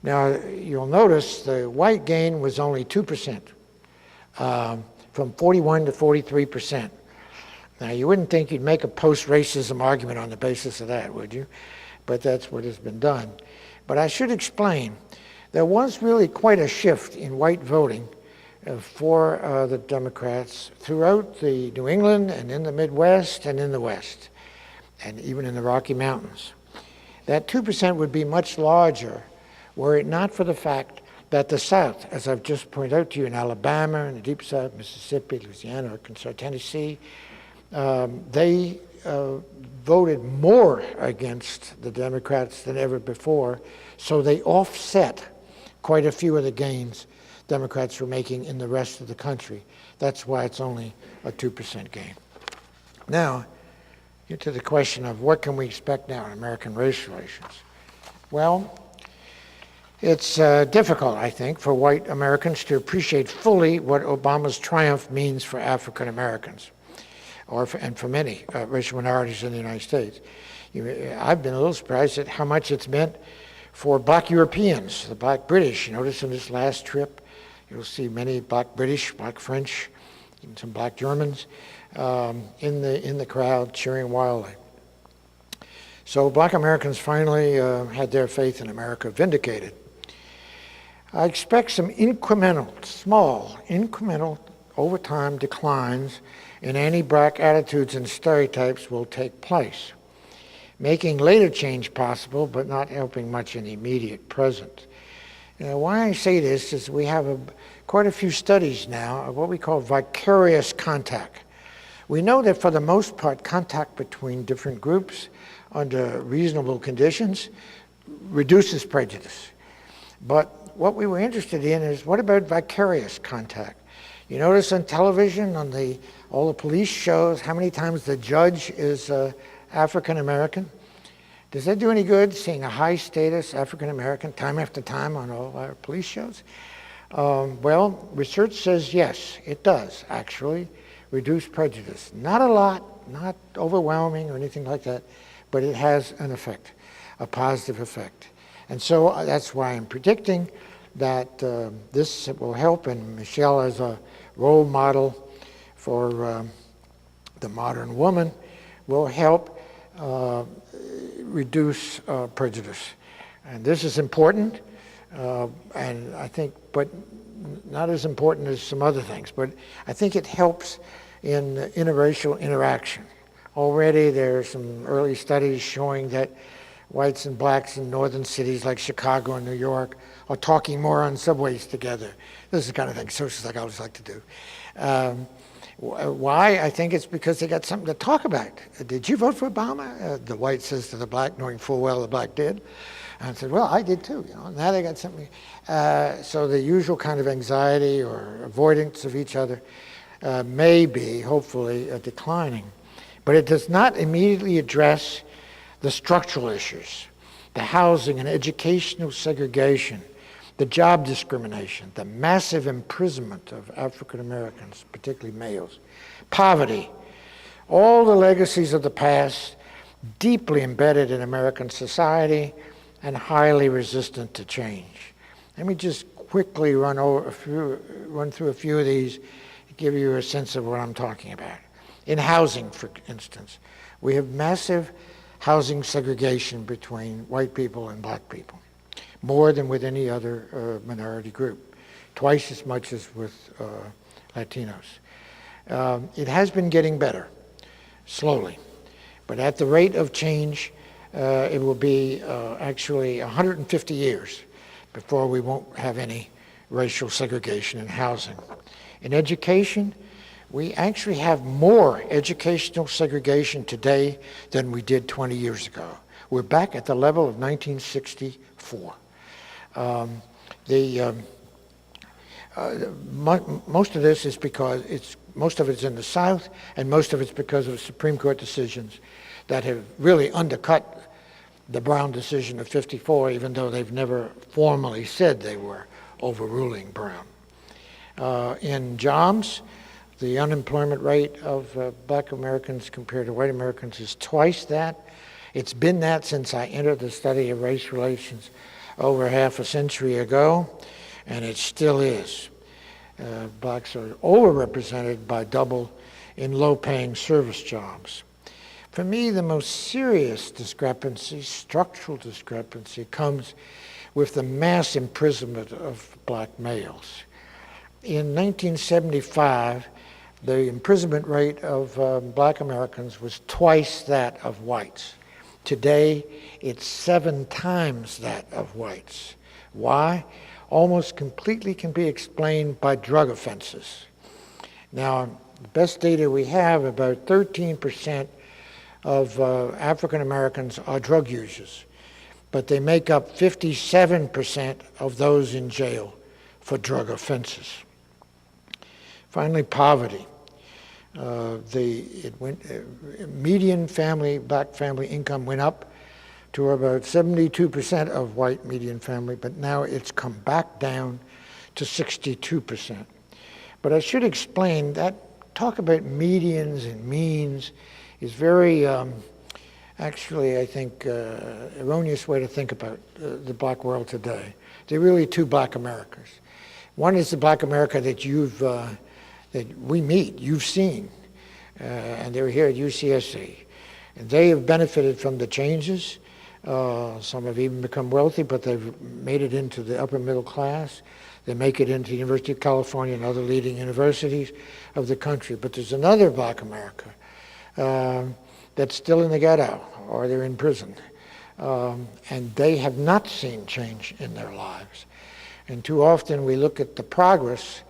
Now, you'll notice the white gain was only 2%, from 41 to 43%. Now, you wouldn't think you'd make a post-racism argument on the basis of that, would you? But that's what has been done. But I should explain, there was really quite a shift in white voting for the Democrats throughout the New England and in the Midwest and in the West, and even in the Rocky Mountains. That 2% would be much larger were it not for the fact that the South, as I've just pointed out to you, in Alabama, in the Deep South, Mississippi, Louisiana, Arkansas, Tennessee, they voted more against the Democrats than ever before, so they offset quite a few of the gains Democrats were making in the rest of the country. That's why it's only a 2% gain. Now, get to the question of what can we expect now in American race relations. Well, it's difficult, I think, for white Americans to appreciate fully what Obama's triumph means for African Americans, and for many racial minorities in the United States. I've been a little surprised at how much it's meant for black Europeans, the black British. You notice in this last trip, you'll see many black British, black French, even some black Germans in the crowd cheering wildly. So black Americans finally had their faith in America vindicated. I expect some small incremental, over time declines in anti-black attitudes and stereotypes will take place, making later change possible, but not helping much in the immediate present. Why I say this is we have quite a few studies now of what we call vicarious contact. We know that for the most part, contact between different groups under reasonable conditions reduces prejudice. But what we were interested in is, what about vicarious contact? You notice on television, on all the police shows, how many times the judge is African American? Does that do any good, seeing a high status African American time after time on all our police shows? Well, research says yes, it does actually reduce prejudice. Not a lot, not overwhelming or anything like that, but it has an effect, a positive effect. And so that's why I'm predicting that this will help, and Michelle as a role model for the modern woman will help reduce prejudice. And this is important, and I think, but not as important as some other things, but I think it helps in interracial interaction. Already there are some early studies showing that whites and blacks in northern cities like Chicago and New York are talking more on subways together. This is the kind of thing social psychologists like to do. Why? I think it's because they got something to talk about. Did you vote for Obama? The white says to the black, knowing full well the black did. And I said, well, I did too. Now they got something. So the usual kind of anxiety or avoidance of each other may be, hopefully, declining. But it does not immediately address the structural issues, the housing and educational segregation, the job discrimination, the massive imprisonment of African Americans, particularly males, poverty, all the legacies of the past deeply embedded in American society and highly resistant to change. Let me just quickly run through a few of these to give you a sense of what I'm talking about. In housing, for instance, we have massive housing segregation between white people and black people, more than with any other minority group, twice as much as with Latinos. It has been getting better, slowly, but at the rate of change, it will be actually 150 years before we won't have any racial segregation in housing. In education, we actually have more educational segregation today than we did 20 years ago. We're back at the level of 1964. Most of this is because most of it's in the South, and most of it's because of Supreme Court decisions that have really undercut the Brown decision of '54, even though they've never formally said they were overruling Brown. In jobs, the unemployment rate of black Americans compared to white Americans is twice that. It's been that since I entered the study of race relations over half a century ago, and it still is. Blacks are overrepresented by double in low-paying service jobs. For me, the most serious discrepancy, structural discrepancy, comes with the mass imprisonment of black males. In 1975, the imprisonment rate of black Americans was twice that of whites. Today, it's 7 times that of whites. Why? Almost completely can be explained by drug offenses. Now, the best data we have, about 13% of African Americans are drug users, but they make up 57% of those in jail for drug offenses. Finally, poverty. Median black family income went up to about 72% of white median family, but now it's come back down to 62%. But I should explain that talk about medians and means is very, actually, I think, erroneous way to think about the black world today. There are really 2 black Americas. One is the black America that that we meet, you've seen, and they're here at UCSC. And they have benefited from the changes. Some have even become wealthy, but they've made it into the upper middle class. They make it into the University of California and other leading universities of the country. But there's another black America that's still in the ghetto, or they're in prison. And they have not seen change in their lives. And too often we look at the progress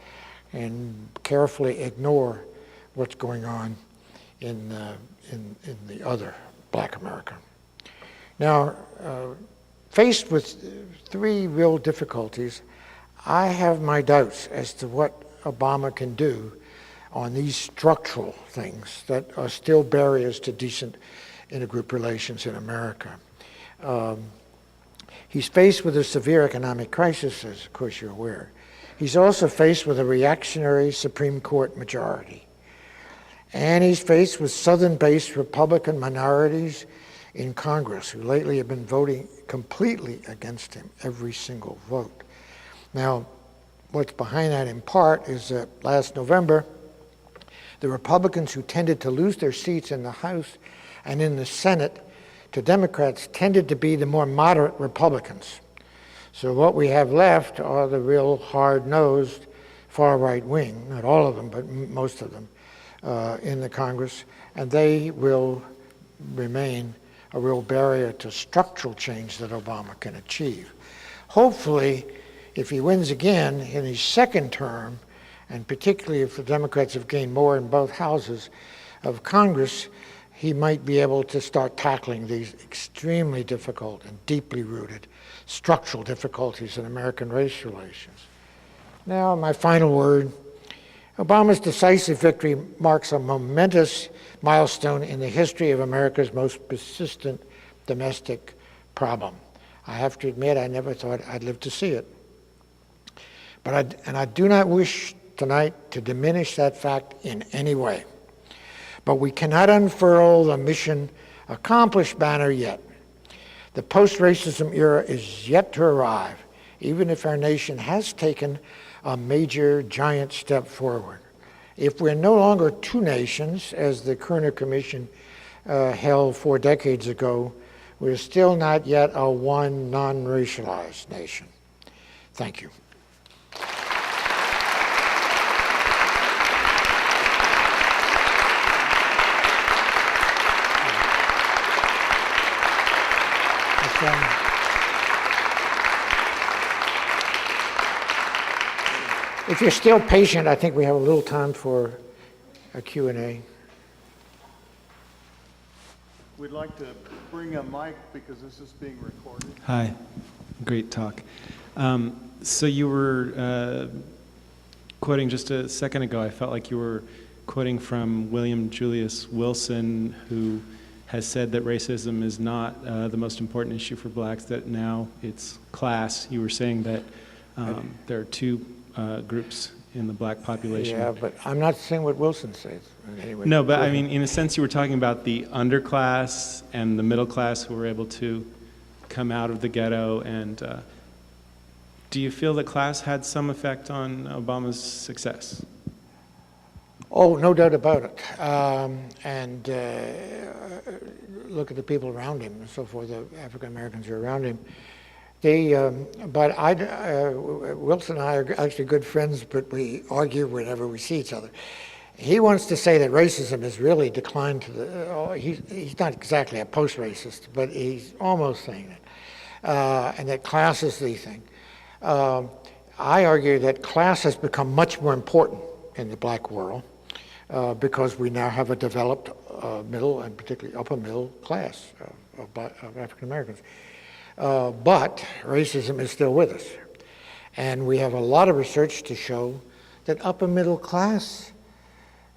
and carefully ignore what's going on in the other black America. Now, faced with 3 real difficulties, I have my doubts as to what Obama can do on these structural things that are still barriers to decent intergroup relations in America. He's faced with a severe economic crisis, as of course you're aware. He's also faced with a reactionary Supreme Court majority. And he's faced with Southern-based Republican minorities in Congress who lately have been voting completely against him, every single vote. Now, what's behind that in part is that last November, the Republicans who tended to lose their seats in the House and in the Senate to Democrats tended to be the more moderate Republicans. So what we have left are the real hard-nosed far right wing, not all of them, but most of them, in the Congress, and they will remain a real barrier to structural change that Obama can achieve. Hopefully, if he wins again in his second term, and particularly if the Democrats have gained more in both houses of Congress, he might be able to start tackling these extremely difficult and deeply rooted structural difficulties in American race relations. Now, my final word. Obama's decisive victory marks a momentous milestone in the history of America's most persistent domestic problem. I have to admit, I never thought I'd live to see it. And I do not wish tonight to diminish that fact in any way. But we cannot unfurl the mission accomplished banner yet. The post-racism era is yet to arrive, even if our nation has taken a major, giant step forward. If we're no longer two nations, as the Kerner Commission held 4 decades ago, we're still not yet a one non-racialized nation. Thank you. If you're still patient, I think we have a little time for a Q&A. We'd like to bring a mic because this is being recorded. Hi, great talk. So you were quoting just a second ago, I felt like you were quoting from William Julius Wilson, who has said that racism is not the most important issue for blacks, that now it's class. You were saying that there are two groups in the black population. Yeah, but I'm not saying what Wilson says. Anyway, no, but I mean, in a sense, you were talking about the underclass and the middle class who were able to come out of the ghetto. And do you feel that class had some effect on Obama's success? Oh, no doubt about it. And look at the people around him and so forth, the African Americans who are around him. But Wilson and I are actually good friends, but we argue whenever we see each other. He wants to say that racism has really declined to the, he's not exactly a post-racist, but he's almost saying it, and that class is the thing. I argue that class has become much more important in the black world because we now have a developed middle and particularly upper middle class of African Americans. But racism is still with us. And we have a lot of research to show that upper middle class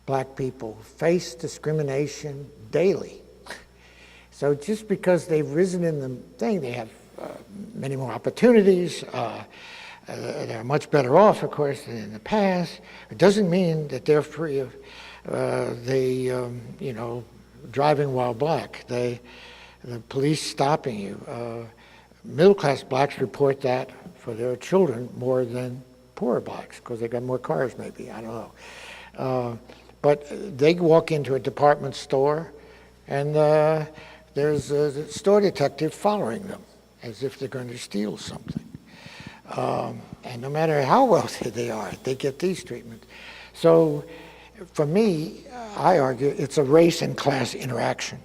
black people face discrimination daily. So just because they've risen in the thing, they have many more opportunities. They're much better off, of course, than in the past. It doesn't mean that they're free of driving while black. The police stopping you. Middle-class blacks report that for their children more than poorer blacks because they got more cars maybe, I don't know. But they walk into a department store and there's a store detective following them as if they're going to steal something. And no matter how wealthy they are, they get these treatments. So for me, I argue it's a race and class interaction.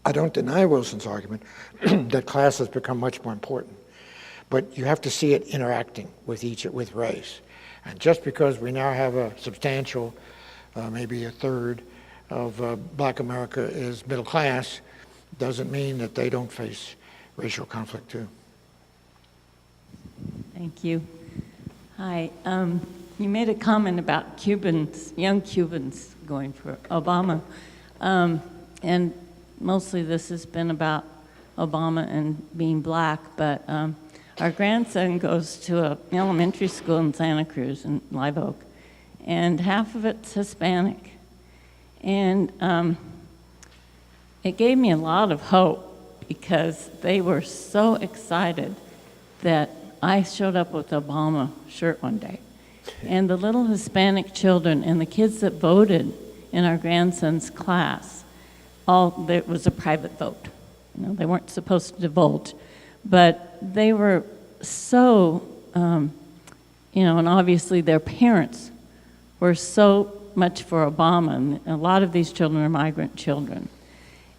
I don't deny Wilson's argument that class has become much more important, but you have to see it interacting with race. And just because we now have a substantial, maybe a third of black America is middle class, doesn't mean that they don't face racial conflict too. Thank you. Hi. You made a comment about Cubans, young Cubans going for Obama. And mostly this has been about Obama and being black, but our grandson goes to an elementary school in Santa Cruz in Live Oak, and half of it's Hispanic. And it gave me a lot of hope because they were so excited that I showed up with Obama shirt one day. And the little Hispanic children and the kids that voted in our grandson's class, there was a private vote. You know, they weren't supposed to vote, but they were so, and obviously their parents were so much for Obama, and a lot of these children are migrant children.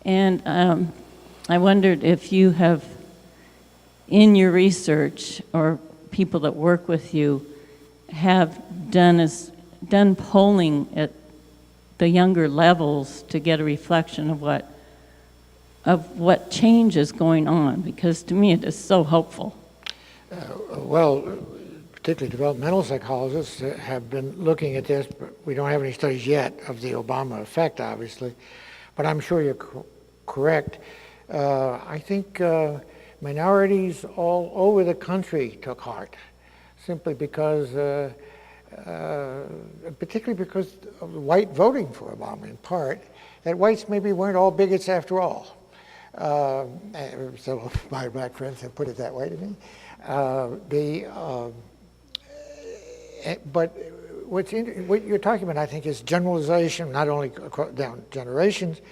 And I wondered if you have, in your research, or people that work with you, have done polling at the younger levels to get a reflection of what change is going on, because to me it is so hopeful. Well, particularly developmental psychologists have been looking at this, but we don't have any studies yet of the Obama effect, obviously. But I'm sure you're correct. I think minorities all over the country took heart, simply because, particularly because of white voting for Obama, in part, that whites maybe weren't all bigots after all. So my black friends have put it that way to me. But what you're talking about, I think, is generalization, not only down generations,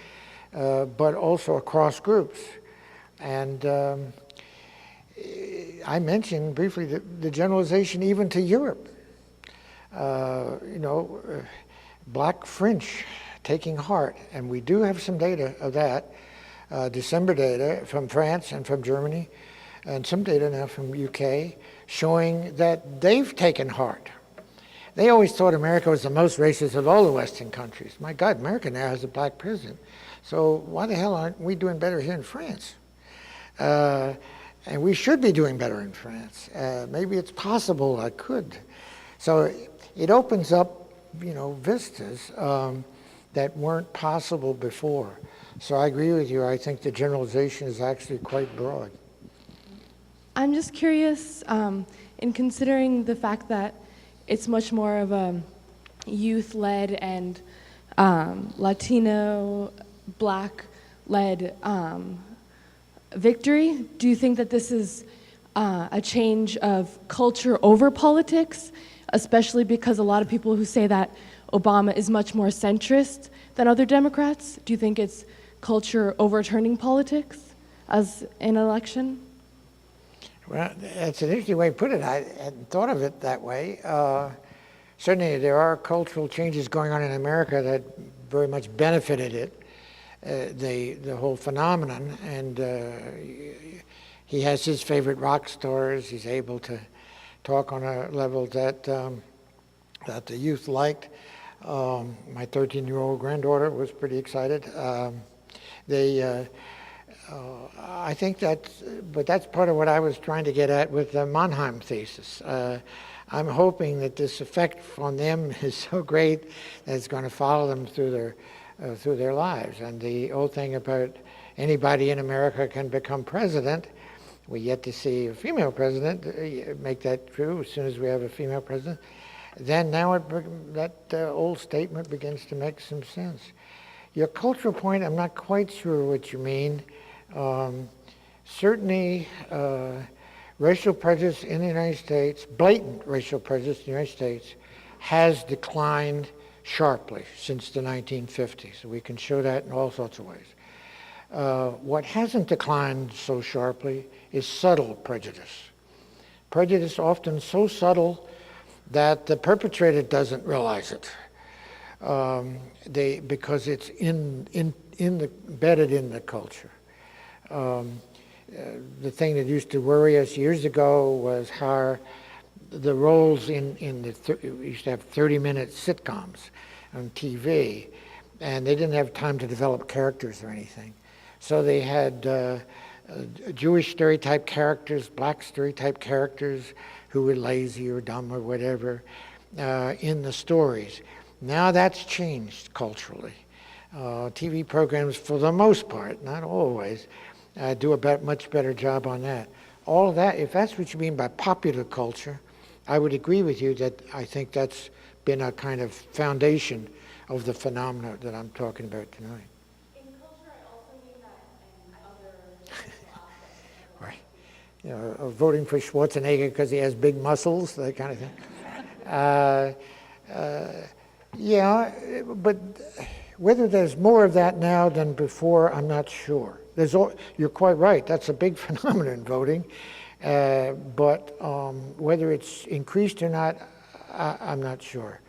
but also across groups. And I mentioned briefly the generalization even to Europe. Black French taking heart, and we do have some data of that, December data from France and from Germany, and some data now from UK, showing that they've taken heart. They always thought America was the most racist of all the Western countries. My God, America now has a black president. So why the hell aren't we doing better here in France? And we should be doing better in France. Maybe it's possible I could. So it opens up, vistas that weren't possible before. So I agree with you. I think the generalization is actually quite broad. I'm just curious, in considering the fact that it's much more of a youth-led and Latino, Black-led victory. Do you think that this is a change of culture over politics, especially because a lot of people who say that Obama is much more centrist than other Democrats? Do you think it's culture overturning politics as an election? Well, that's an interesting way to put it. I hadn't thought of it that way. Certainly there are cultural changes going on in America that very much benefited it, the whole phenomenon. And he has his favorite rock stars. He's able to talk on a level that the youth liked. My 13-year-old granddaughter was pretty excited. I think that's part of what I was trying to get at with the Mannheim thesis. I'm hoping that this effect on them is so great that it's going to follow them through their lives. And the old thing about anybody in America can become president, we yet to see a female president make that true. As soon as we have a female president, then now that old statement begins to make some sense. Your cultural point, I'm not quite sure what you mean. Certainly, racial prejudice in the United States, blatant racial prejudice in the United States, has declined sharply since the 1950s. We can show that in all sorts of ways. What hasn't declined so sharply is subtle prejudice. Prejudice often so subtle that the perpetrator doesn't realize it. Because it's embedded in the culture. The thing that used to worry us years ago was how the roles we used to have 30-minute sitcoms on TV, and they didn't have time to develop characters or anything. So they had Jewish stereotype characters, black stereotype characters who were lazy or dumb or whatever in the stories. Now that's changed culturally. TV programs, for the most part, not always, do a much better job on that. All of that, if that's what you mean by popular culture, I would agree with you that I think that's been a kind of foundation of the phenomena that I'm talking about tonight. In culture, I also mean that in other Right. You know, voting for Schwarzenegger because he has big muscles, that kind of thing. Yeah, but whether there's more of that now than before, I'm not sure. You're quite right. That's a big phenomenon in voting. But whether it's increased or not, I'm not sure.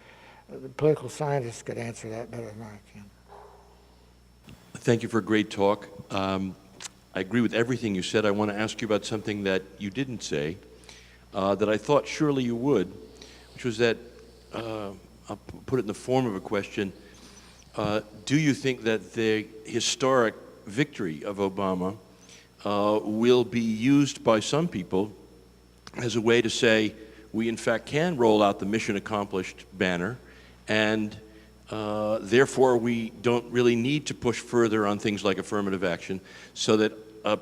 The political scientists could answer that better than I can. Thank you for a great talk. I agree with everything you said. I want to ask you about something that you didn't say, that I thought surely you would, which was that, I'll put it in the form of a question, do you think that the historic victory of Obama will be used by some people as a way to say, we in fact can roll out the mission accomplished banner, and therefore we don't really need to push further on things like affirmative action, so that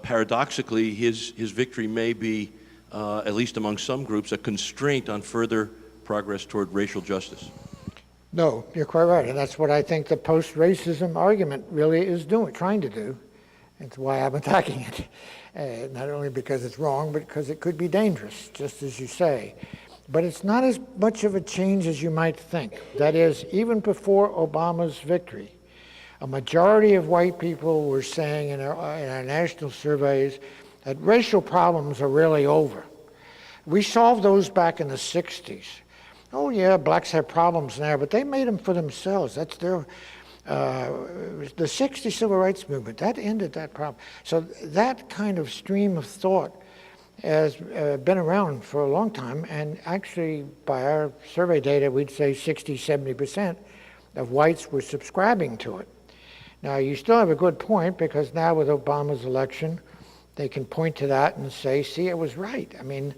paradoxically his victory may be, at least among some groups, a constraint on further progress toward racial justice? No, you're quite right, and that's what I think the post-racism argument really is trying to do. That's why I'm attacking it. Not only because it's wrong, but because it could be dangerous, just as you say. But it's not as much of a change as you might think. That is, even before Obama's victory, a majority of white people were saying in our national surveys that racial problems are really over. We solved those back in the 60s. Oh yeah, blacks have problems now, but they made them for themselves. That's their, the 60s civil rights movement, that ended that problem. So that kind of stream of thought has been around for a long time, and actually by our survey data, we'd say 60, 70% of whites were subscribing to it. Now you still have a good point, because now with Obama's election, they can point to that and say, see, it was right. I mean,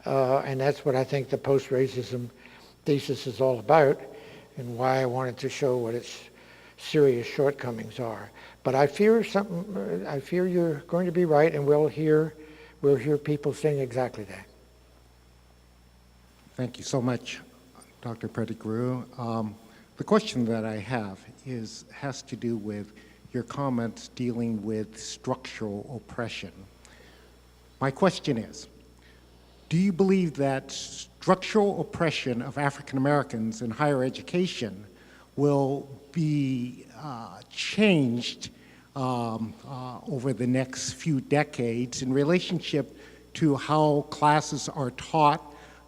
and that's what I think the post-racism thesis is all about, and why I wanted to show what its serious shortcomings are. But I fear you're going to be right, and we'll hear people saying exactly that. Thank you so much, Dr. Pettigrew. The question that I have has to do with your comments dealing with structural oppression. My question is, do you believe that structural oppression of African Americans in higher education will be changed over the next few decades in relationship to how classes are taught,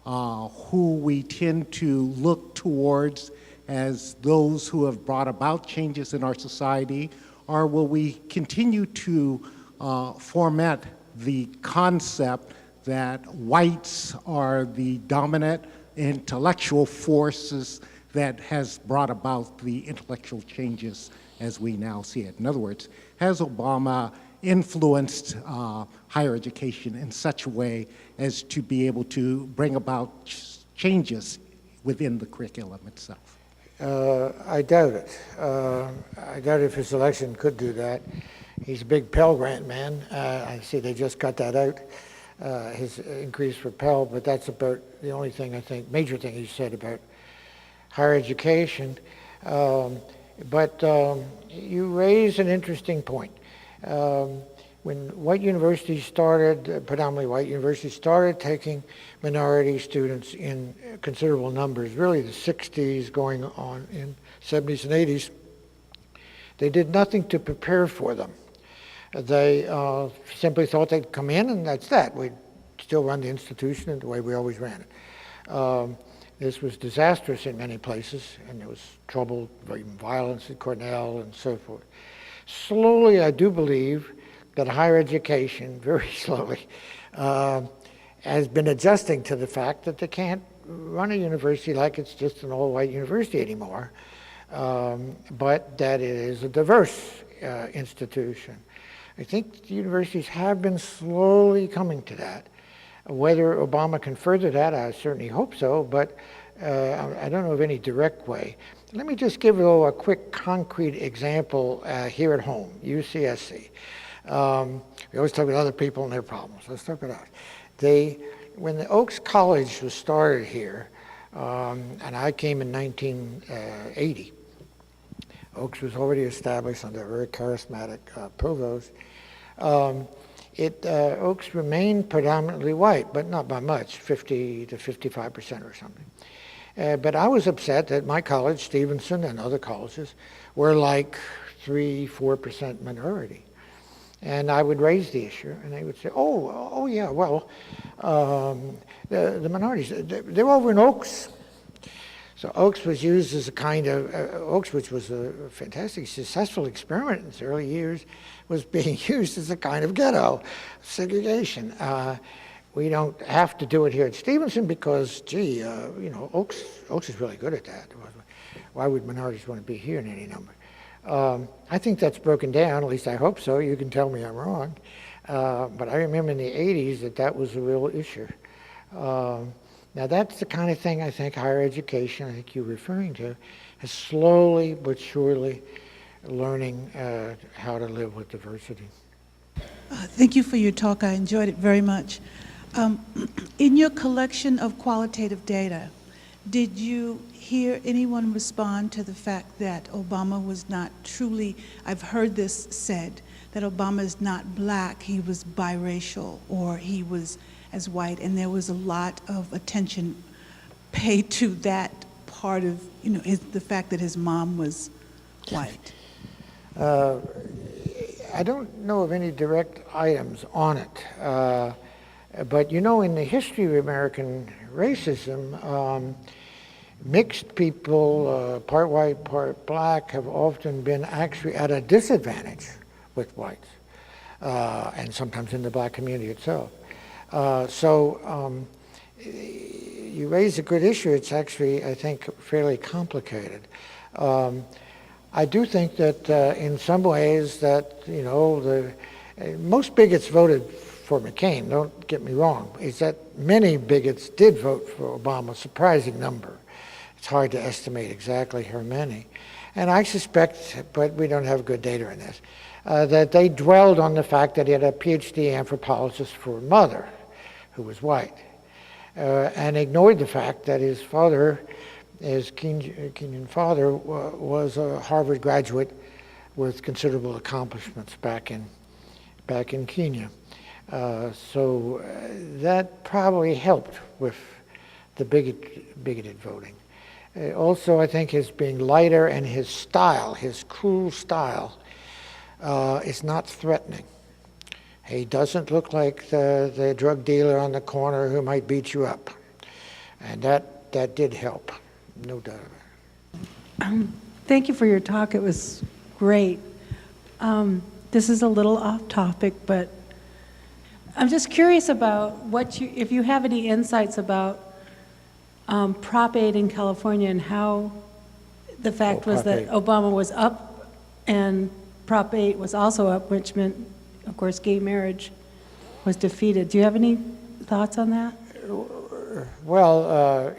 who we tend to look towards as those who have brought about changes in our society, or will we continue to format the concept that whites are the dominant intellectual forces that has brought about the intellectual changes as we now see it? In other words, has Obama influenced higher education in such a way as to be able to bring about changes within the curriculum itself? I doubt it. I doubt if his election could do that. He's a big Pell Grant man. I see they just cut that out, his increase for Pell, but that's about the only thing I think, major thing he said about higher education. But you raise an interesting point. When white universities started, predominantly white universities, started taking minority students in considerable numbers, really the 60s going on in 70s and 80s, they did nothing to prepare for them. They simply thought they'd come in and that's that. We'd still run the institution the way we always ran it. This was disastrous in many places, and there was trouble, even violence at Cornell and so forth. Slowly, I do believe that higher education, very slowly, has been adjusting to the fact that they can't run a university like it's just an all-white university anymore, but that it is a diverse institution. I think the universities have been slowly coming to that. Whether Obama can further that, I certainly hope so, but I don't know of any direct way. Let me just give you a quick concrete example here at home, UCSC. We always talk about other people and their problems. Let's talk about us. When the Oaks College was started here, and I came in 1980, Oaks was already established under a very charismatic provost. Oaks remained predominantly white, but not by much, 50 to 55% or something. But I was upset that my college, Stevenson, and other colleges were like 3-4% minority. And I would raise the issue, and they would say, oh yeah, well, the minorities, they're over in Oaks. So Oaks was used as a kind of, Oaks, which was a fantastic, successful experiment in its early years, was being used as a kind of ghetto, segregation. We don't have to do it here at Stevenson because, gee, Oaks is really good at that. Why would minorities want to be here in any number? I think that's broken down, at least I hope so. You can tell me I'm wrong. But I remember in the 80s that was a real issue. Now that's the kind of thing I think higher education, I think you're referring to, is slowly but surely learning how to live with diversity. Thank you for your talk. I enjoyed it very much. In your collection of qualitative data, did you hear anyone respond to the fact that Obama was not truly, I've heard this said, that Obama is not black, he was biracial, or he was as white, and there was a lot of attention paid to that part of, the fact that his mom was white? I don't know of any direct items on it, but in the history of American racism, mixed people, part white, part black, have often been actually at a disadvantage with whites, and sometimes in the black community itself. You raise a good issue. It's actually, I think, fairly complicated. I do think that in some ways that, most bigots voted for McCain, don't get me wrong. It's that many bigots did vote for Obama, a surprising number. It's hard to estimate exactly how many. And I suspect, but we don't have good data on this, that they dwelled on the fact that he had a PhD anthropologist for a mother who was white, and ignored the fact that his father, his Kenyan father, was a Harvard graduate with considerable accomplishments back in Kenya. So that probably helped with the bigoted voting. Also, I think his being lighter and his style, his cool style, is not threatening. He doesn't look like the drug dealer on the corner who might beat you up. And that did help, no doubt about it. Thank you for your talk. It was great. This is a little off topic, but I'm just curious about if you have any insights about Prop 8 in California and how the fact was that Obama was up and Prop 8 was also up, which meant, of course, gay marriage was defeated. Do you have any thoughts on that? Well, I'll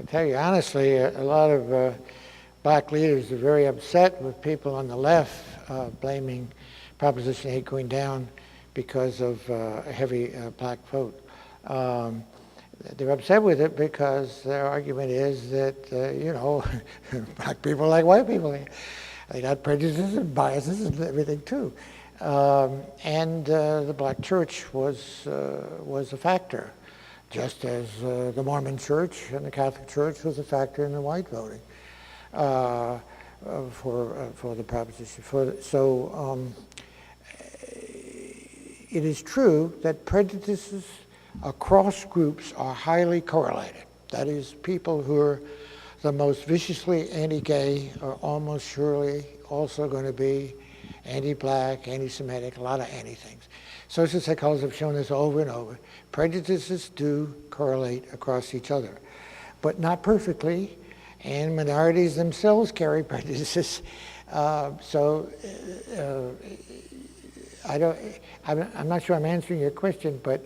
tell you honestly, a lot of black leaders are very upset with people on the left blaming Proposition 8 going down because of a heavy black vote. They're upset with it because their argument is that, black people are like white people. They got prejudices and biases and everything too. And the black church was a factor, just as the Mormon church and the Catholic church was a factor in the white voting for the proposition. It is true that prejudices across groups are highly correlated. That is, people who are the most viciously anti-gay are almost surely also going to be anti-black, anti-Semitic, a lot of anti-things. Social psychologists have shown this over and over. Prejudices do correlate across each other, but not perfectly, and minorities themselves carry prejudices. I'm not sure I'm answering your question, but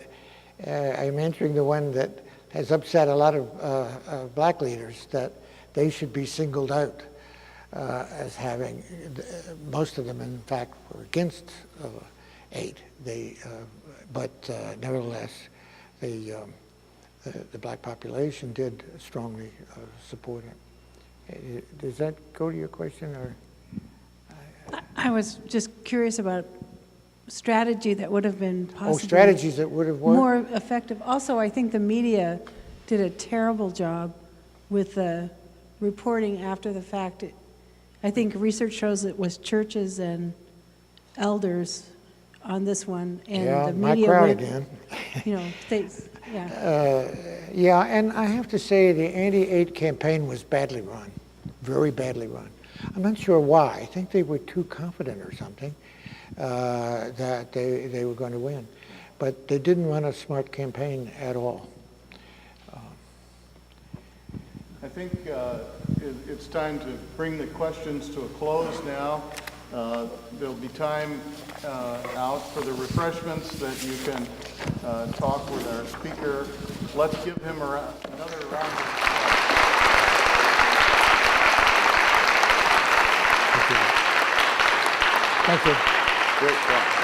I'm answering the one that has upset a lot of black leaders, that they should be singled out as having, most of them in fact were against aid. But nevertheless, the black population did strongly support it. Does that go to your question, or? I was just curious about strategy that would have been possibly Strategies that would have worked? more effective. Also, I think the media did a terrible job with the reporting after the fact. I think research shows it was churches and elders on this one, and Yeah, the my media crowd went, again. Yeah. And I have to say the anti-aid campaign was badly run, very badly run. I'm not sure why. I think they were too confident or something that they were going to win. But they didn't run a smart campaign at all. I think it's time to bring the questions to a close now. There'll be time out for the refreshments that you can talk with our speaker. Let's give him another round of applause. Thank you. Great talk.